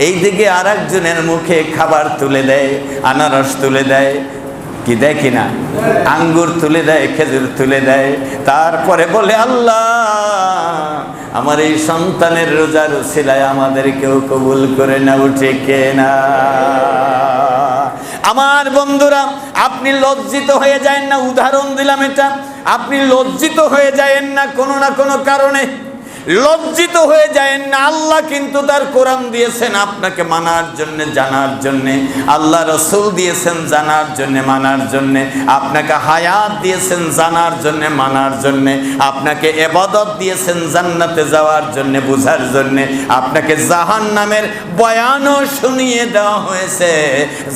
এইদিকে আর একজনের মুখে খাবার তুলে দেয়, আনারস তুলে দেয়, কি দেয় কিনা, আঙ্গুর তুলে দেয়, খেজুর তুলে দেয়। তারপরে বলে, আল্লাহ আমার এই সন্তানের রোজার উসিলায় আমাদেরকেও কবুল করে নাও, ঠিক না? আমার বন্ধুরা, আপনি লজ্জিত হয়ে যায়েন না, উদাহরণ দিলাম এটা, আপনি লজ্জিত হয়ে যায়েন না কোনো না কোনো কারণে, লজ্জিত হয়ে যায়েন না। আল্লাহ কিন্তু তার কোরআন দিয়েছেন আপনাকে মানার জন্য, জানার জন্য। আল্লাহ রসুল দিয়েছেন জানার জন্য, মানার জন্য। আপনাকে হায়াত দিয়েছেন জানার জন্য, মানার জন্য। আপনাকে ইবাদত দিয়েছেন জান্নাতে যাওয়ার জন্য, বুঝার জন্য। আপনাকে জাহান্নামের বয়ানও শুনিয়ে দেওয়া হয়েছে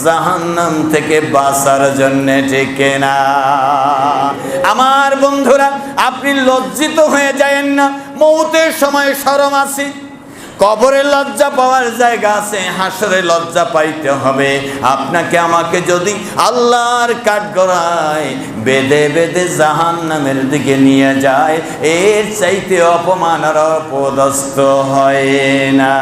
জাহান্নাম থেকে বাঁচার জন্য, ঠিক না? আমার বন্ধুরা, আপনি লজ্জিত হয়ে যায়েন না। মৌতের সময় শরম আছে, কবরে লজ্জা পাওয়ার জায়গা আছে, হাসরে লজ্জা পাইতে হবে। আপনাকে আমাকে যদি আল্লাহর কাঠগড়ায় বেঁধে বেঁধে জাহান্নামের দিকে নিয়ে যায়, এর চাইতে অপমান আর অপদস্থ হয় না।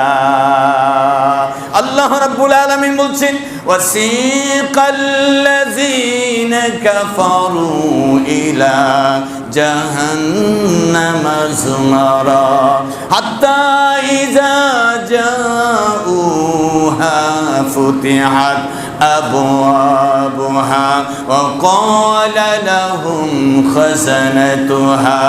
আল্লাহ রাব্বুল আলামিন বলছেন, ওয়াসিকাল্লাযীনা কাফারু ইলা জাহান্নামা যুমারা হাত্তা ইযা জাউহা ফুতিহাত أبوابها وقال لهم خزنتها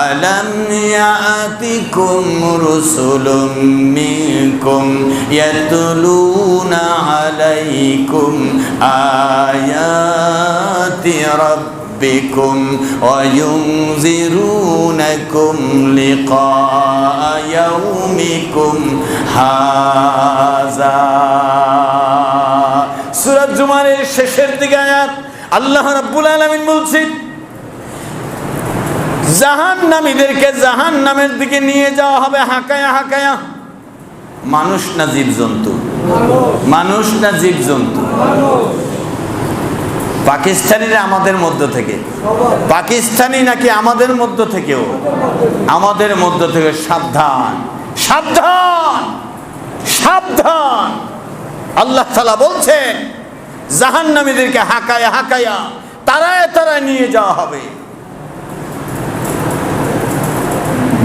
ألم يأتكم رسل منكم يتلون عليكم آيات ربكم وينذرونكم لقاء يومكم هذا। সূরা জুমারের শেষের দিকে আয়াত, আল্লাহ রাব্বুল আলামিন বলছেন, জাহান্নামীদেরকে জাহান্নামের দিকে নিয়ে যাওয়া হবে হাঁকায়া হাঁকায়া। মানুষ না জীবজন্তু? মানুষ না জীবজন্তু? পাকিস্তানিরা আমাদের মধ্য থেকে, পাকিস্তানি নাকি আমাদের মধ্য থেকেও? আমাদের মধ্য থেকে। সাবধান, সাবধান, সাবধান। আল্লাহ তাআলা বলছেন জাহান্নামীদেরকে হাঁকায়া হাঁকায়া তারায় তারায় নিয়ে যাওয়া হবে।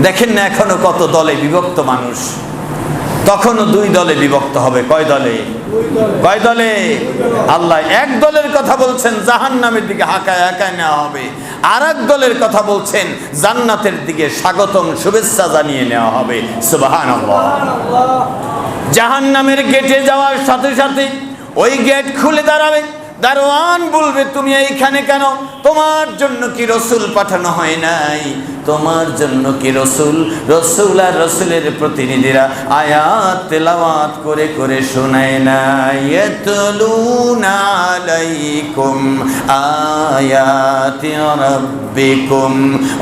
দেখেন না এখনো কত দলে বিভক্ত মানুষ, তখনও দুই দলে বিভক্ত হবে। কয় দলে? কয় দলে? আল্লাহ এক দলের কথা বলছেন জাহান্নামের দিকে হাঁকায় হাঁকায় নেওয়া হবে, আর এক দলের কথা বলছেন জান্নাতের দিকে স্বাগতম শুভেচ্ছা জানিয়ে নেওয়া হবে। সুবহানাল্লাহ। জাহান্নামের গেটে যাওয়ার সাথে সাথে ওই গেট খুলে দাঁড়াবে, দারোয়ান বলবে তুমি এইখানে কেন? তোমার জন্য কি রসুল পাঠানো হয় নাই? তোমার জন্য কি রসুল? রসুল আর রসুলের প্রতিনিধিরা আয়াত তেলাওয়াত করে করে শোনায় নাই। ইয়াতলুনা আলাইকুম আয়াতি রাব্বিকুম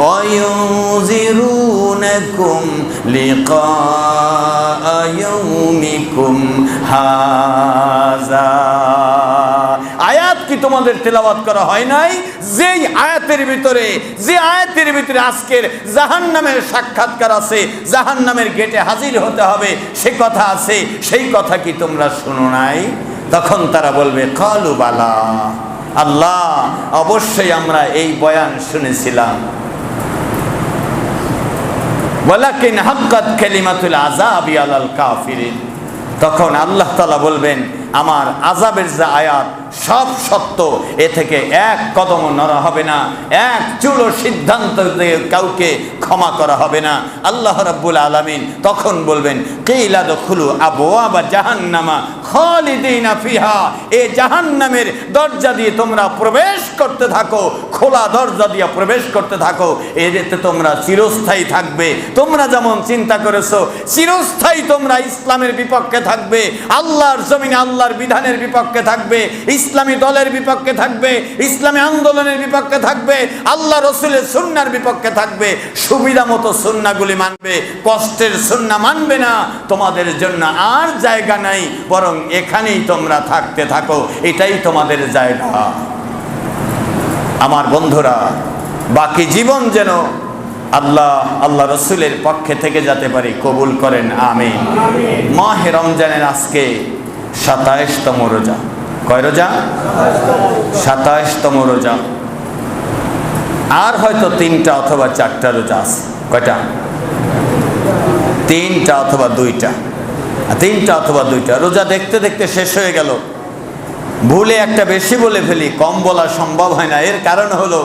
ওয়া ইউনজিরুনাকুম লিকা ইয়াউমিকুম হাযা। আয়াত কি তোমাদের তেলাওয়াত করা হয় নাই? যেই আয়াতের ভিতরে, যে আয়াতের ভিতরে আজকের জাহান্নামের সাক্ষাৎকার আছে, জাহান্নামের গেটে হাজির হতে হবে সে কথা আছে, সেই কথা কি তোমরা শোনো নাই? তখন তারা বলবে কালু বালা, আল্লাহ অবশ্যই আমরা এই বয়ান শুনেছিলাম। ওয়ালাকিন হাক্কাত কালিমাতুল আযাবি আলাল কাফিরিন। তখন আল্লাহ তাআলা বলবেন আমার আযাবের যে আয়াত সব সত্য, এ থেকে এক কদম নড়া হবে না, এক চুলো সিদ্ধান্ত দিয়ে কাউকে ক্ষমা করা হবে না। আল্লাহ রাব্বুল আলামিন তখন বলবেন কিলা দুখুলু আবওয়াবা জাহান্নামা খালিদিনা ফিহা। এই জাহান্নামের দরজা দিয়ে তোমরা প্রবেশ করতে থাকো, খোলা দরজা দিয়ে প্রবেশ করতে থাকো, এতে তোমরা চিরস্থায়ী থাকবে। তোমরা যেমন চিন্তা করেছো চিরস্থায়ী তোমরা ইসলামের বিপক্ষে থাকবে, আল্লাহর জমিনে আল্লাহর বিধানের বিপক্ষে থাকবে, ইসলামী দলের বিপক্ষে থাকবে, ইসলামী আন্দোলনের বিপক্ষে থাকবে, আল্লাহ রসুলের সুন্নাহর বিপক্ষে থাকবে, সুবিধা মতো সুন্নাহগুলি মানবে, কষ্টের সুন্নাহ মানবে না, তোমাদের জন্য আর জায়গা নাই, বরং এখানেই তোমরা থাকতে থাকো, এটাই তোমাদের জায়গা। আমার বন্ধুরা, বাকি জীবন যেন আল্লাহ রসুলের পক্ষে থেকে যেতে পারি, কবুল করেন আমিন। মাহে রমজানের আজকে 27তম রোজা। কয় রোজা? 27তম রোজা। আর হয়তো 3টা অথবা 4টা রোজা আছে। কয়টা? 3টা অথবা 2টা, 3টা অথবা 2টা রোজা দেখতে দেখতে শেষ হয়ে গেল। ভুলে একটা বেশি বলে ফেলি, কম বলা সম্ভব হয় না। এর কারণ হলো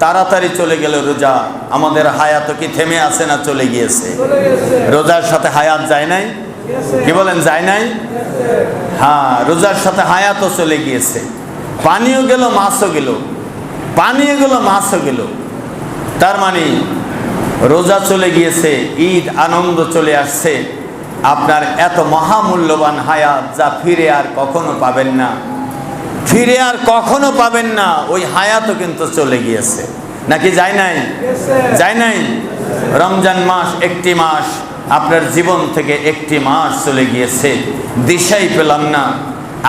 তাড়াতাড়ি চলে গেল রোজা। আমাদের হায়াত কি থেমে আছে না চলে গিয়েছে? রোজার সাথে হায়াত যায় নাই? কি বলেন, যায় নাই? হ্যাঁ, রোজার সাথে হায়াতও চলে গিয়েছে। পানিও গেল, মাছও গেল, পানিও গেল, মাছও গেল। তার মানে রোজা চলে গিয়েছে, ঈদ আনন্দ চলে আসছে। আপনার এত মহামূল্যবান হায়াত যা ফিরে আর কখনো পাবেন না, ফিরে আর কখনো পাবেন না, ওই হায়াতও কিন্তু চলে গিয়েছে। নাকি যায় নাই? যায় নাই? রমজান মাস, একটি মাস, আপনার জীবন থেকে একটি মাস চলে গিয়েছে, দিশাই পেলাম না।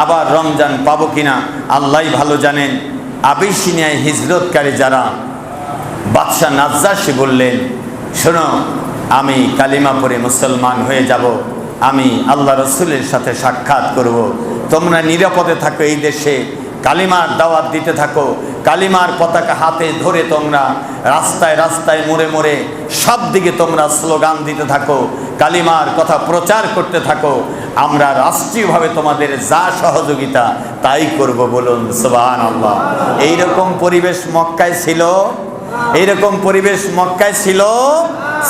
আবার রমজান পাবো কিনা আল্লাহই ভালো জানেন। আবিসিনিয়ায় হিজরতকারী যারা, বাদশাহ নাজ্জাশী বললেন শোনো, আমি কালিমা পড়ে মুসলমান হয়ে যাব, আমি আল্লাহ রসুলের সাথে সাক্ষাৎ করব, তোমরা নিরাপদে থাকো, এই দেশে কালিমার দাওয়াত দিতে থাকো, কালিমার পতাকা হাতে ধরে তোমরা রাস্তায় রাস্তায় মোড়ে মোড়ে সব দিকে তোমরা স্লোগান দিতে থাকো, কালিমার কথা প্রচার করতে থাকো, আমরা রাষ্ট্রীয়ভাবে তোমাদের যা সহযোগিতা তাই করব। বলুন সুবহানাল্লাহ। এইরকম পরিবেশ মক্কায় ছিল? এইরকম পরিবেশ মক্কায় ছিল?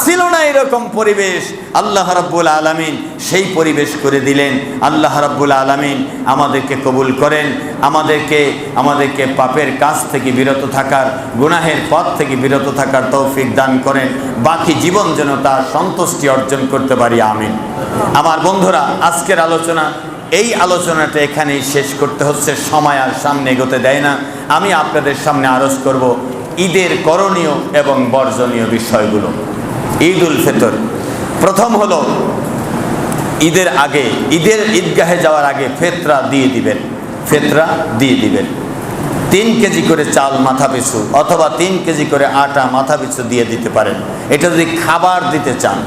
ছিল না এরকম পরিবেশ। আল্লাহ রাব্বুল আলামিন সেই পরিবেশ করে দিলেন। আল্লাহ রাব্বুল আলামিন আমাদেরকে কবুল করেন, আমাদেরকে পাপের কাজ থেকে বিরত থাকার, গুনাহের পথ থেকে বিরত থাকার তৌফিক দান করেন। বাকি জীবন যেন তার সন্তুষ্টি অর্জন করতে পারি, আমিন। আমার বন্ধুরা, আজকের আলোচনা, এই আলোচনাটা এখানেই শেষ করতে হচ্ছে, সময় আর সামনে এগোতে দেয় না। আমি আপনাদের সামনে আরজ করব ঈদের করণীয় এবং বর্জনীয় বিষয়গুলো। ঈদ উল ফিতর, প্রথম হলো ঈদের আগে, ঈদগাহে যাওয়ার আগে ফিতরা দিয়ে দিবেন। ফিতরা দিয়ে দিবেন 3 কেজি করে চাল মাথা পিছু, অথবা 3 কেজি করে আটা মাথা পিছু দিয়ে দিতে পারেন। এটা যদি খাবার দিতে চান।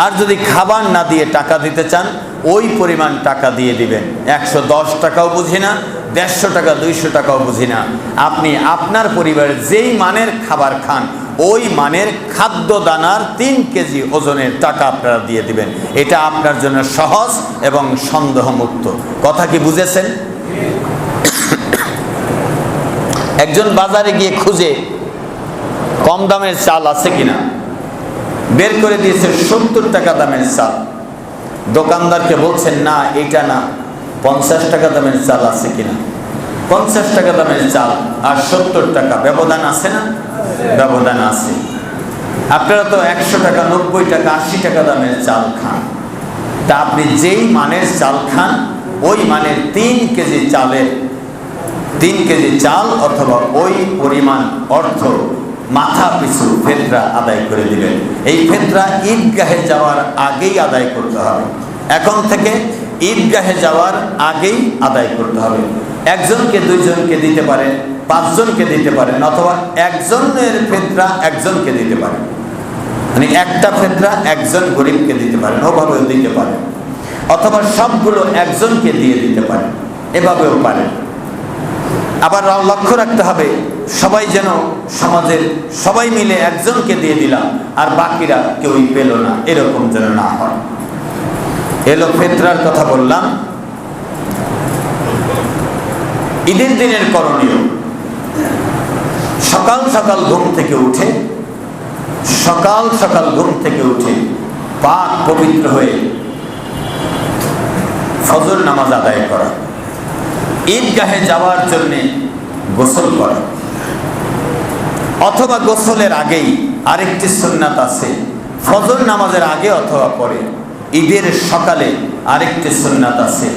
আর যদি খাবার না দিয়ে টাকা দিতে চান, ওই পরিমাণ টাকা দিয়ে দিবেন। 110 টাকাও বুঝি না, 150 টাকা 200 টাকাও বুঝি না। আপনি আপনার পরিবারের যেই মানের খাবার খান, ওই মানের খাদ্য দানার 3 কেজি ওজনের টাকা আপনারা দিয়ে দিবেন। এটা আপনার জন্য সহজ এবং সন্দেহমুক্ত। কথা কি বুঝেছেন? একজন বাজারে গিয়ে খুঁজে কম দামের চাল আছে কিনা, বের করে দিয়েছে 70 টাকা দামের চাল। দোকানদারকে বলছেন, না এটা না, 50 টাকা দামের চাল আছে কিনা। 50 টাকা দামের চাল আর 70 টাকা ব্যবধান আছে না? ব্যবধান আছে। আপনারা তো 100 টাকা 90 টাকা 80 টাকা দামের চাল খান। তা আপনি যেই মানের চাল খান, ওই মানের 3 কেজি চালের 3 কেজি চাল অথবা ওই পরিমাণ অর্থ মাথা পিছু ফিতরা আদায় করে দিবেন। এই ফিতরা ঈদগাহে যাওয়ার আগেই আদায় করতে হবে। এখন থেকে ঈদগাহে যাওয়ার আগেই আদায় করতে হবে। একজনকে, দুইজনকে দিতে পারেন, 5 জনকে দিতে পারেন, অথবা একজনের ফিতরা একজনকে দিতে পারেন। মানে একটা ফিতরা একজন গরিবকে দিতে পারেন, ওভাবেও দিতে পারেন। অথবা সবগুলো একজনকে দিয়ে দিতে পারেন, এভাবেও পারেন। আবার লক্ষ্য রাখতে হবে, সবাই যেন সমাজের সবাই মিলে একজনকে দিয়ে দিলাম আর বাকিরা কেউই পেল না, এরকম যেন না হয়। এলো ফিতরার কথা বললাম। ঈদের দিনের করণীয়, সকাল সকাল ঘুম থেকে উঠে পাক পবিত্র হয়ে ফজর নামাজ আদায় করা, ঈদগাহে যাওয়ার জন্য গোসল করা, অথবা গোসলের আগেই আরেকটি সুন্নাত আছে, ফজর নামাজের আগে অথবা পরে ঈদের সকালে আরেকটি সুন্নাত আছে,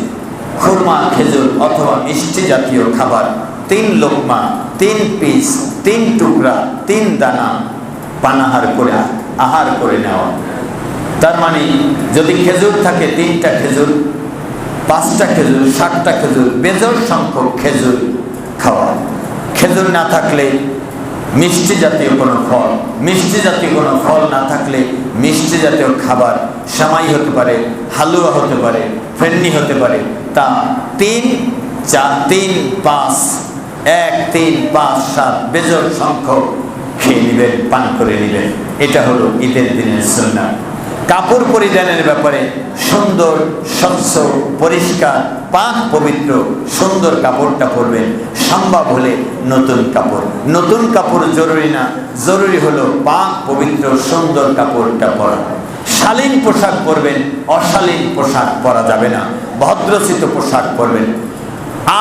খুরমা, খেজুর অথবা মিষ্টি জাতীয় খাবার 3 লোকমা, 3 পিস, 3 টুকরা, 3 দানা পানাহার করে আহার করে নেওয়া। তার মানে যদি খেজুর থাকে 3টা খেজুর, 5টা খেজুর, 7টা খেজুর, বেজোড় সংখ্যক খেজুর খাওয়া। খেজুর না থাকলে মিষ্টি জাতীয় কোনো ফল, মিষ্টি জাতীয় কোনো ফল না থাকলে মিষ্টি জাতীয় খাবার, সেমাই হতে পারে, হালুয়া হতে পারে, ফেন্নি হতে পারে, তা 3, 4, 3, 5, 1, 3, 5, 7 বেজোড় সংখ্যক খেয়ে নেবেন, পান করে নেবেন। এটা হলো ঈদের দিনের সুন্নাত। কাপড় পরিধানের ব্যাপারে সুন্দর, স্বচ্ছ, পরিষ্কার, পাক পবিত্র সুন্দর কাপড়টা পরবেন। সম্ভব হলে নতুন কাপড় জরুরি না, জরুরি হলো পাক পবিত্র সুন্দর কাপড়টা পরা। শালীন পোশাক পরবেন, অশালীন পোশাক পরা যাবে না। ভদ্রচিত পোশাক পরবেন।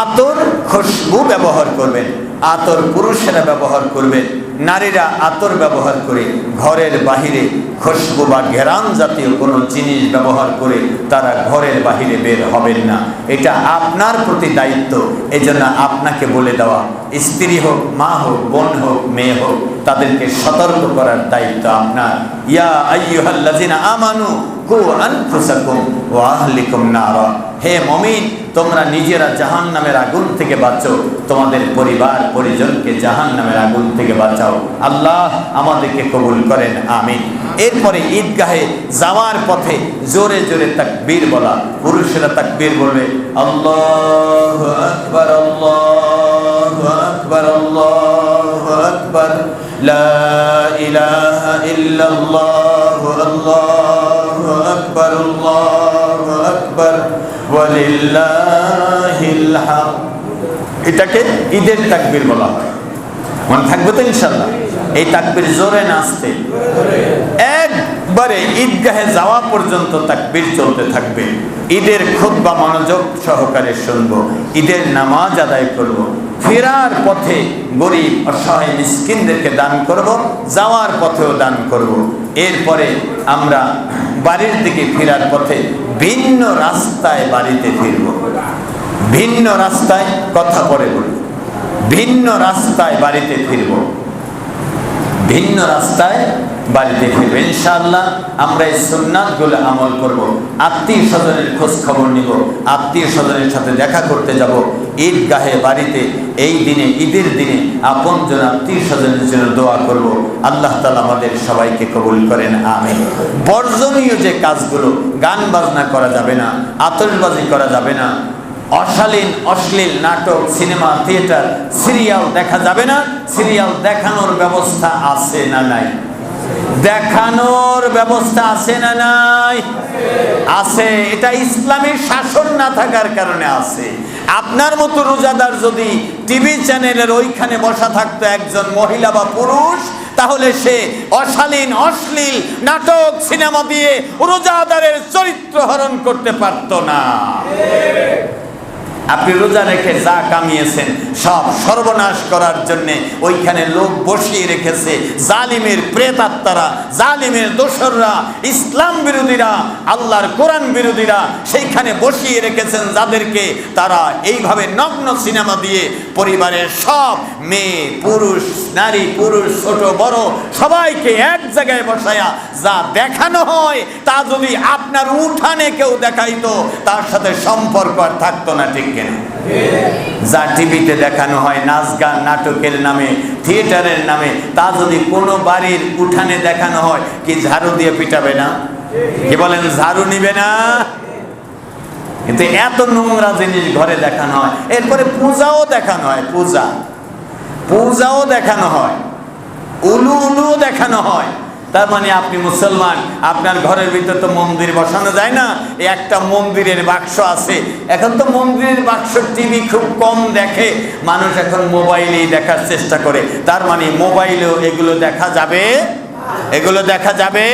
আতর, খুশবু ব্যবহার করবেন। আতর পুরুষেরা ব্যবহার করবেন, নারীরা আতর ব্যবহার করে ঘরের বাহিরে খুশবু বা ঘেরান জাতীয় কোনো জিনিস ব্যবহার করে তারা ঘরের বাহিরে বের হবেন না। এটা আপনার প্রতি দায়িত্ব। এজন্য আপনাকে বলে দেওয়া, স্ত্রী হোক, মা হোক, বোন হোক, মেয়ে হোক, তাদেরকে সতর্ক করার দায়িত্ব আপনার। ইয়া আইয়ুহাল্লাযিনা আমানু কু আনফুসাকুম ওয়া আহলিকুম নারা। হে মুমিন, তোমরা নিজেরা জাহান্নামের আগুন থেকে বাঁচো, তোমাদের পরিবার পরিজনকে জাহান্নামের আগুন থেকে বাঁচাও। আল্লাহ আমাদেরকে কবুল করেন, আমিন। এরপরে ঈদগাহে যাওয়ার পথে জোরে জোরে তাকবীর বলা। পুরুষেরা তাকবীর বলবে, আল্লাহু আকবার, আল্লাহু আকবার, আল্লাহু আকবার, লা ইলাহা ইল্লাল্লাহু, আল্লাহু আকবার, আল্লাহু আকবার, ওয়ালিল্লাহিল হামদ। এটাকে ঈদের তাকবীর বলা হয়। মনে থাকবে তো ইনশাআল্লাহ? এই তাকবীর জোরে না আস্তে? একবারে ঈদগাহে যাওয়া পর্যন্ত তাকবীর চলতে থাকবে। ঈদের খুতবা মনোযোগ সহকারে শুনবো, ঈদের নামাজ আদায় করব, ফেরার পথে গরিব অসহায় মিসকিনদেরকে দান করব, যাওয়ার পথেও দান করব। এরপরে আমরা বাড়ির দিকে ফেরার পথে ভিন্ন রাস্তায় বাড়িতে ফিরব। ভিন্ন রাস্তায়, কথা পরে বলি, ভিন্ন রাস্তায় বাড়িতে ফিরব। ভিন্ন রাস্তায় বাড়িতে ফিরবে। ইনশাআল্লাহ আমরা এই সুন্নাতগুলো আমল করব, আত্মীয় স্বজনের খোঁজ খবর নিব, আত্মীয় স্বজনের সাথে দেখা করতে যাব, ঈদগাহে বাড়িতে এই দিনে, ঈদের দিনে আপনজন আত্মীয় স্বজনের জন্য দোয়া করব। আল্লাহ তাআলা আমাদের সবাইকে কবুল করেন, আমিন। বর্জনীয় যে কাজগুলো, গান বাজনা করা যাবে না, আতশবাজি করা যাবে না, অশালীন অশ্লীল নাটক, সিনেমা, থিয়েটার, সিরিয়াল দেখা যাবে না। সিরিয়াল দেখানোর ব্যবস্থা আছে না নাই? দেখানোর ব্যবস্থা আছে না নাই? আছে। এটা ইসলামের শাসন না থাকার কারণে আছে। আপনার মতো রোজাদার যদি টিভি চ্যানেলের ওইখানে বসা থাকতো একজন মহিলা বা পুরুষ, তাহলে সে অশালীন অশ্লীল নাটক সিনেমা দিয়ে রোজাদারের চরিত্র হরণ করতে পারতো না। আপনি রোজা রেখে যা কামিয়েছেন সব সর্বনাশ করার জন্যে ওইখানে লোক বসিয়ে রেখেছে, জালিমের প্রেতাত্মারা, জালিমের দোসররা, ইসলাম বিরোধীরা, আল্লাহর কোরআন বিরোধীরা সেইখানে বসিয়ে রেখেছেন, যাদেরকে তারা এইভাবে নগ্ন সিনেমা দিয়ে পরিবারের সব মেয়ে পুরুষ, নারী পুরুষ, ছোট বড় সবাইকে এক জায়গায় বসায়া যা দেখানো হয়, তা যদি আপনার উঠানে কেউ দেখাইতো তার সাথে সম্পর্ক আর থাকতো না, ঠিক কিনা? যা টিভিতে দেখানো হয় নাচ গান নাটকের নামে, থিয়েটারের নামে, তা যদি কোনো বাড়ির উঠানে দেখানো হয়, কি ঝাড়ু দিয়ে পিটাবে না? কি বলেন, ঝাড়ু নিবে না? কিন্তু এত নোংরা জিনিস ঘরে দেখানো হয়। এরপরে পূজাও দেখানো হয়, পূজাও দেখানো হয়, উলুও দেখানো হয়। তার মানে আপনি মুসলমান, আপনার ঘরের ভিতর তো মন্দির বসানো যায় না, একটা মন্দিরের বাক্স আছে। এখন তো মন্দিরের বাক্স টিভি খুব কম দেখে মানুষ, এখন মোবাইলেই দেখার চেষ্টা করে। তার মানে মোবাইলেও এগুলো দেখা যাবে? এগুলো দেখা যাবে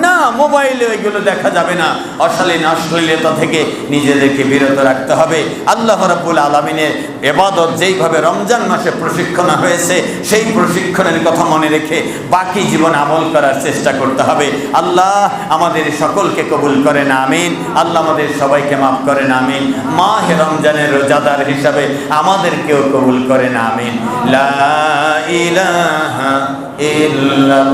না, মোবাইলে এগুলো দেখা যাবে না। অশালীন অশ্লীলতা থেকে নিজেদেরকে বিরত রাখতে হবে। আল্লাহ রাব্বুল আলামিনের ইবাদত যেইভাবে রমজান মাসে প্রশিক্ষণ হয়েছে, সেই প্রশিক্ষণের কথা মনে রেখে বাকি জীবন আমল করার চেষ্টা করতে হবে। আল্লাহ আমাদের সকলকে কবুল করেন, আমিন। আল্লাহ আমাদের সবাইকে মাফ করেন, আমিন। মাহে রমজানের রোজাদার হিসাবে আমাদেরকেও কবুল করেন, আমিন। লা ইলাহা ইল্লাল্লাহ।